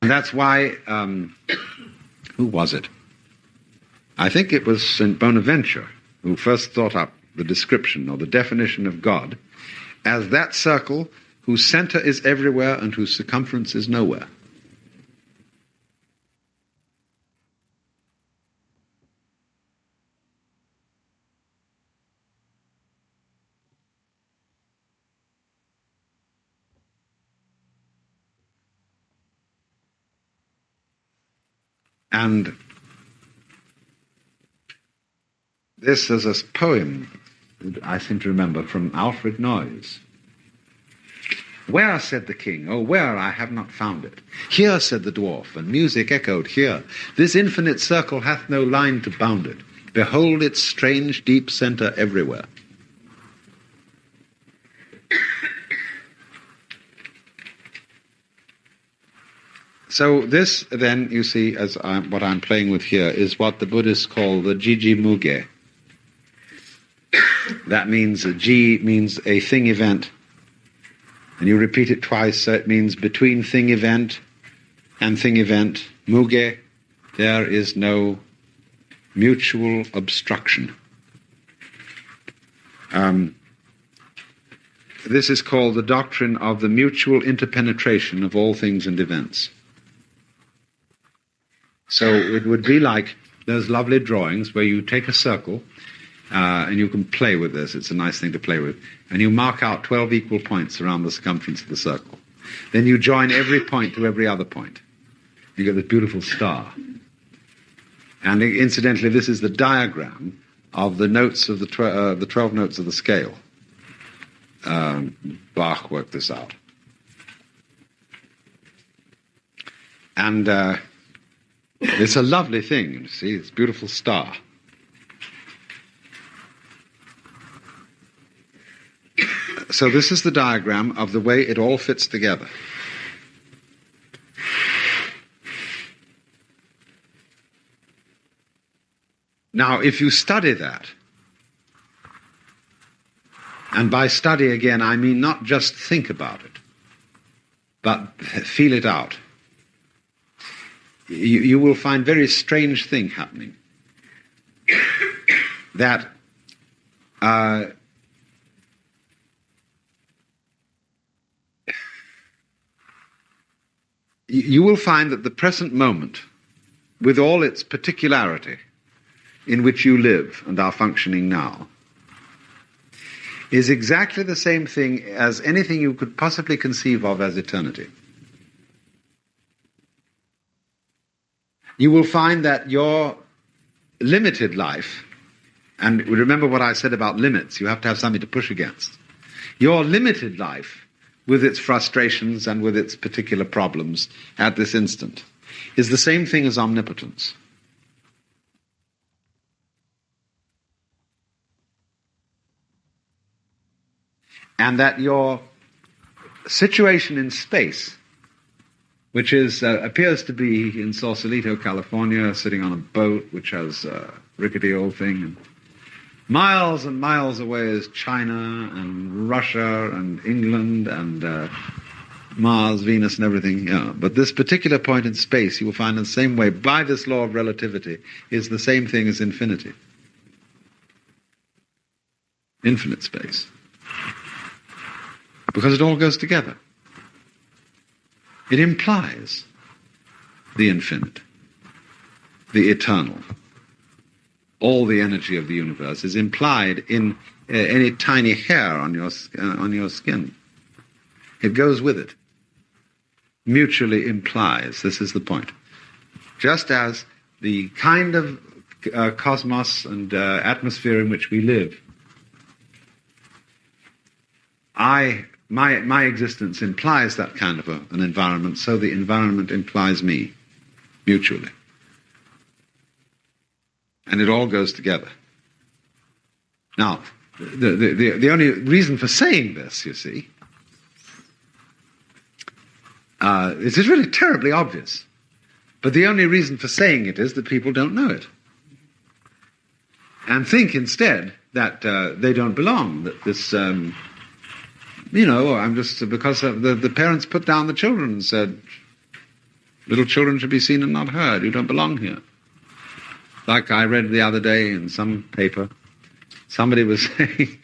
And that's why, who was it? I think it was St. Bonaventure who first thought up the description or the definition of God as that circle whose center is everywhere and whose circumference is nowhere. And This is a poem, I seem to remember, from Alfred Noyes. "Where," said the king, "oh, where, I have not found it. Here," said the dwarf, and music echoed here. "This infinite circle hath no line to bound it. Behold its strange deep centre everywhere." So this, then, you see, as what I'm playing with here, is what the Buddhists call the Jiji Muge. That means, Ji means a thing event, and you repeat it twice, so it means between thing event and thing event, Muge, there is no mutual obstruction. This is called the doctrine of the mutual interpenetration of all things and events. So it would be like those lovely drawings where you take a circle, and you can play with this, it's a nice thing to play with, and you mark out 12 equal points around the circumference of the circle. Then you join every point to every other point. You get this beautiful star. And incidentally, this is the diagram of the notes of the 12 notes of the scale. Bach worked this out. And it's a lovely thing, you see, it's a beautiful star. So this is the diagram of the way it all fits together. Now, if you study that, and by study again, I mean not just think about it, but feel it out, you will find very strange thing happening. That you will find that the present moment, with all its particularity in which you live and are functioning now, is exactly the same thing as anything you could possibly conceive of as eternity. You will find that your limited life, and remember what I said about limits, you have to have something to push against. Your limited life, with its frustrations and with its particular problems at this instant, is the same thing as omnipotence. And that your situation in space, which is appears to be in Sausalito, California, sitting on a boat which has a rickety old thing, and miles away is China and Russia and England and Mars, Venus and everything. Yeah. But this particular point in space, you will find in the same way, by this law of relativity, is the same thing as infinity. Infinite space. Because it all goes together. It implies the infinite, the eternal. All the energy of the universe is implied in any tiny hair on your skin. It goes with it. Mutually implies. This is the point. Just as the kind of cosmos and atmosphere in which we live, my existence implies that kind of an environment, so the environment implies me, mutually. And it all goes together. Now, the only reason for saying this, you see, it is really terribly obvious. But the only reason for saying it is that people don't know it. And think instead that they don't belong, that this, I'm just, because the parents put down the children and said, little children should be seen and not heard, you don't belong here. Like I read the other day in some paper, somebody was saying,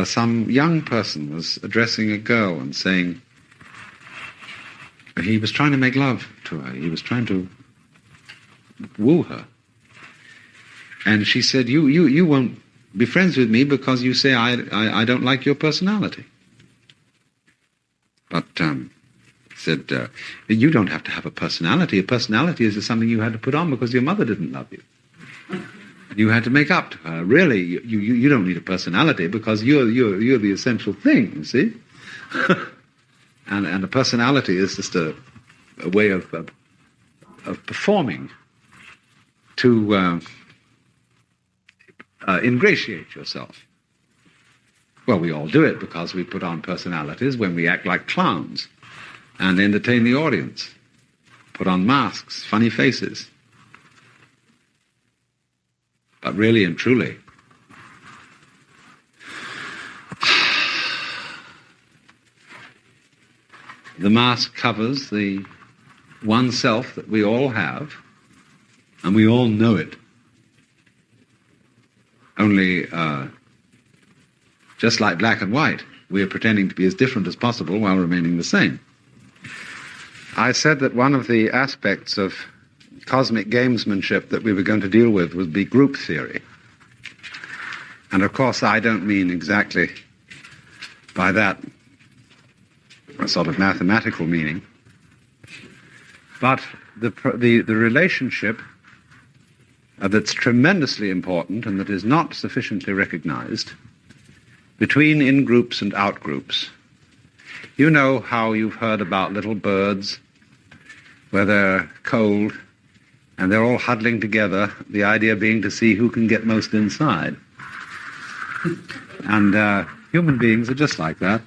some young person was addressing a girl and saying, he was trying to make love to her, he was trying to woo her. And she said, you won't be friends with me because you say I don't like your personality. But said, you don't have to have a personality. A personality is something you had to put on because your mother didn't love you. You had to make up to her. Really, you don't need a personality because you're the essential thing, you see? and a personality is just a way of performing to ingratiate yourself. Well, we all do it because we put on personalities when we act like clowns and entertain the audience, put on masks, funny faces. But really and truly, the mask covers the one self that we all have, and we all know it. Only, just like black and white, we are pretending to be as different as possible while remaining the same. I said that one of the aspects of cosmic gamesmanship that we were going to deal with would be group theory. And of course I don't mean exactly by that a sort of mathematical meaning, but the relationship that's tremendously important and that is not sufficiently recognized between in-groups and out-groups. You know how you've heard about little birds where they're cold and they're all huddling together, the idea being to see who can get most inside. And human beings are just like that.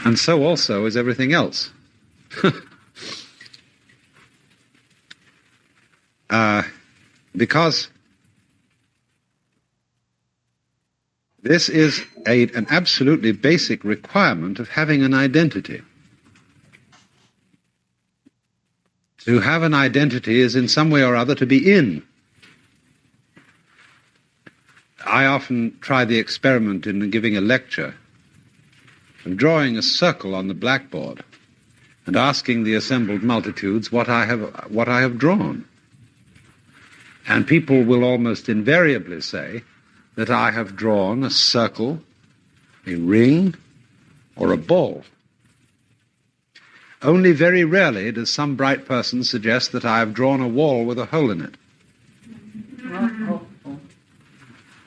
And so also is everything else. Because this is an absolutely basic requirement of having an identity. To have an identity is in some way or other to be in. I often try the experiment in giving a lecture of drawing a circle on the blackboard and asking the assembled multitudes what I have drawn. And people will almost invariably say that I have drawn a circle, a ring, or a ball. Only very rarely does some bright person suggest that I have drawn a wall with a hole in it.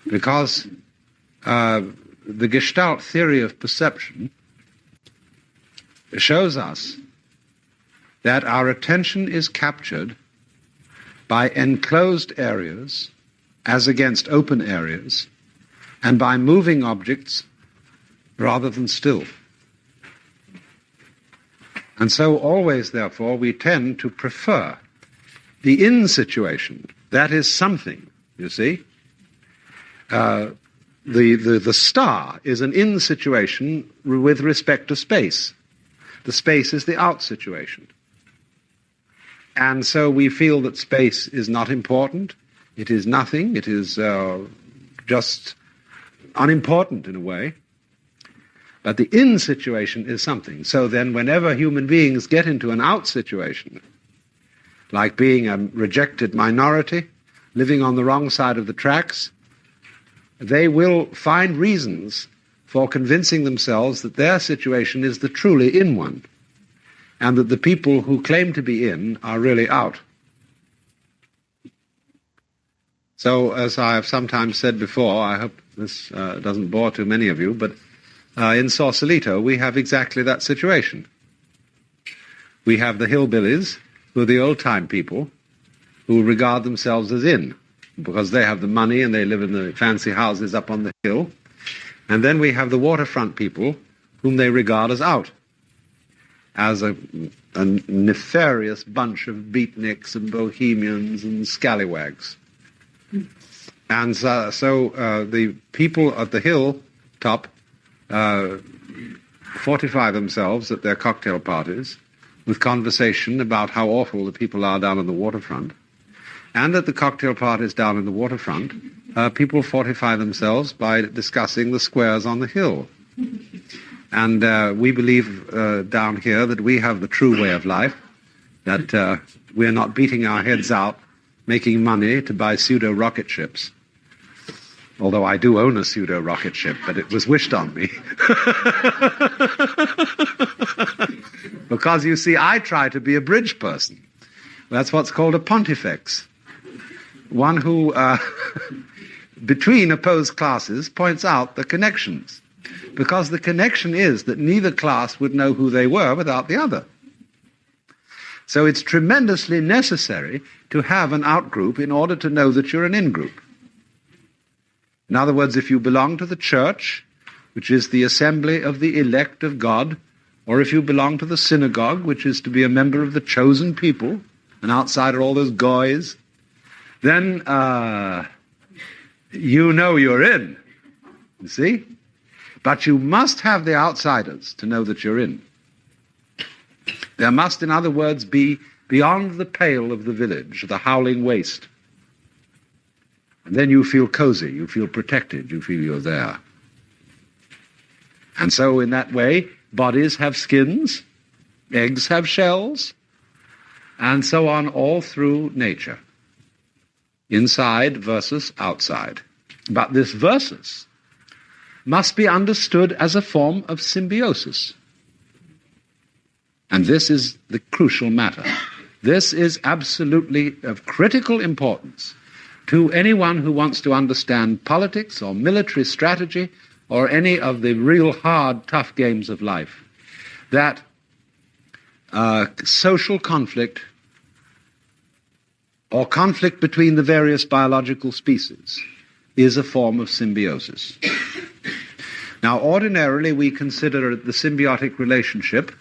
Because the Gestalt theory of perception shows us that our attention is captured by enclosed areas as against open areas, and by moving objects rather than still. And so always, therefore, we tend to prefer the in situation. That is something, you see. The star is an in situation with respect to space. The space is the out situation. And so we feel that space is not important. It is nothing. It is just unimportant in a way. But the in situation is something. So then whenever human beings get into an out situation, like being a rejected minority, living on the wrong side of the tracks, they will find reasons for convincing themselves that their situation is the truly in one, and that the people who claim to be in are really out. So, as I have sometimes said before, I hope this doesn't bore too many of you, but in Sausalito we have exactly that situation. We have the hillbillies, who are the old-time people, who regard themselves as in, because they have the money and they live in the fancy houses up on the hill. And then we have the waterfront people, whom they regard as out, as a nefarious bunch of beatniks and bohemians and scallywags. And so the people at the hilltop fortify themselves at their cocktail parties with conversation about how awful the people are down on the waterfront. And at the cocktail parties down in the waterfront, people fortify themselves by discussing the squares on the hill. And we believe down here that we have the true way of life, that we're not beating our heads out, making money to buy pseudo-rocket ships. Although I do own a pseudo-rocket ship, but it was wished on me. Because, you see, I try to be a bridge person. That's what's called a pontifex. one who, between opposed classes, points out the connections. Because the connection is that neither class would know who they were without the other. So it's tremendously necessary to have an out-group in order to know that you're an in-group. In other words, if you belong to the church, which is the assembly of the elect of God, or if you belong to the synagogue, which is to be a member of the chosen people, and outside are all those goys, then you know you're in. You see? But you must have the outsiders to know that you're in. There must, in other words, be beyond the pale of the village, the howling waste. And then you feel cozy, you feel protected, you feel you're there. And so in that way, bodies have skins, eggs have shells, and so on all through nature. Inside versus outside. But this versus must be understood as a form of symbiosis. And this is the crucial matter. This is absolutely of critical importance to anyone who wants to understand politics or military strategy or any of the real hard, tough games of life, that social conflict or conflict between the various biological species is a form of symbiosis. Now, ordinarily, we consider the symbiotic relationship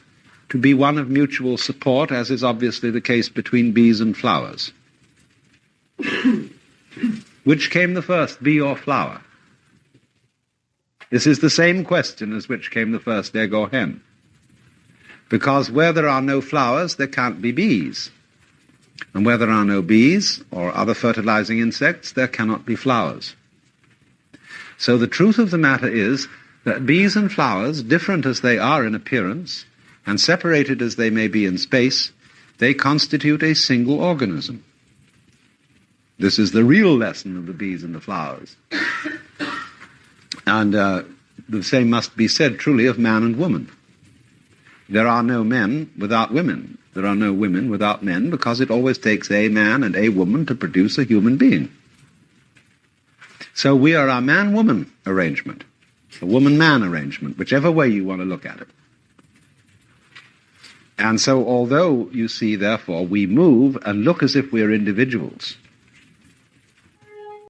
to be one of mutual support, as is obviously the case between bees and flowers. Which came the first, bee or flower? This is the same question as which came the first, egg or hen. Because where there are no flowers, there can't be bees. And where there are no bees or other fertilizing insects, there cannot be flowers. So the truth of the matter is that bees and flowers, different as they are in appearance, and separated as they may be in space, they constitute a single organism. This is the real lesson of the bees and the flowers. And the same must be said truly of man and woman. There are no men without women. There are no women without men, because it always takes a man and a woman to produce a human being. So we are a man-woman arrangement, a woman-man arrangement, whichever way you want to look at it. And so although, you see, therefore, we move and look as if we are individuals,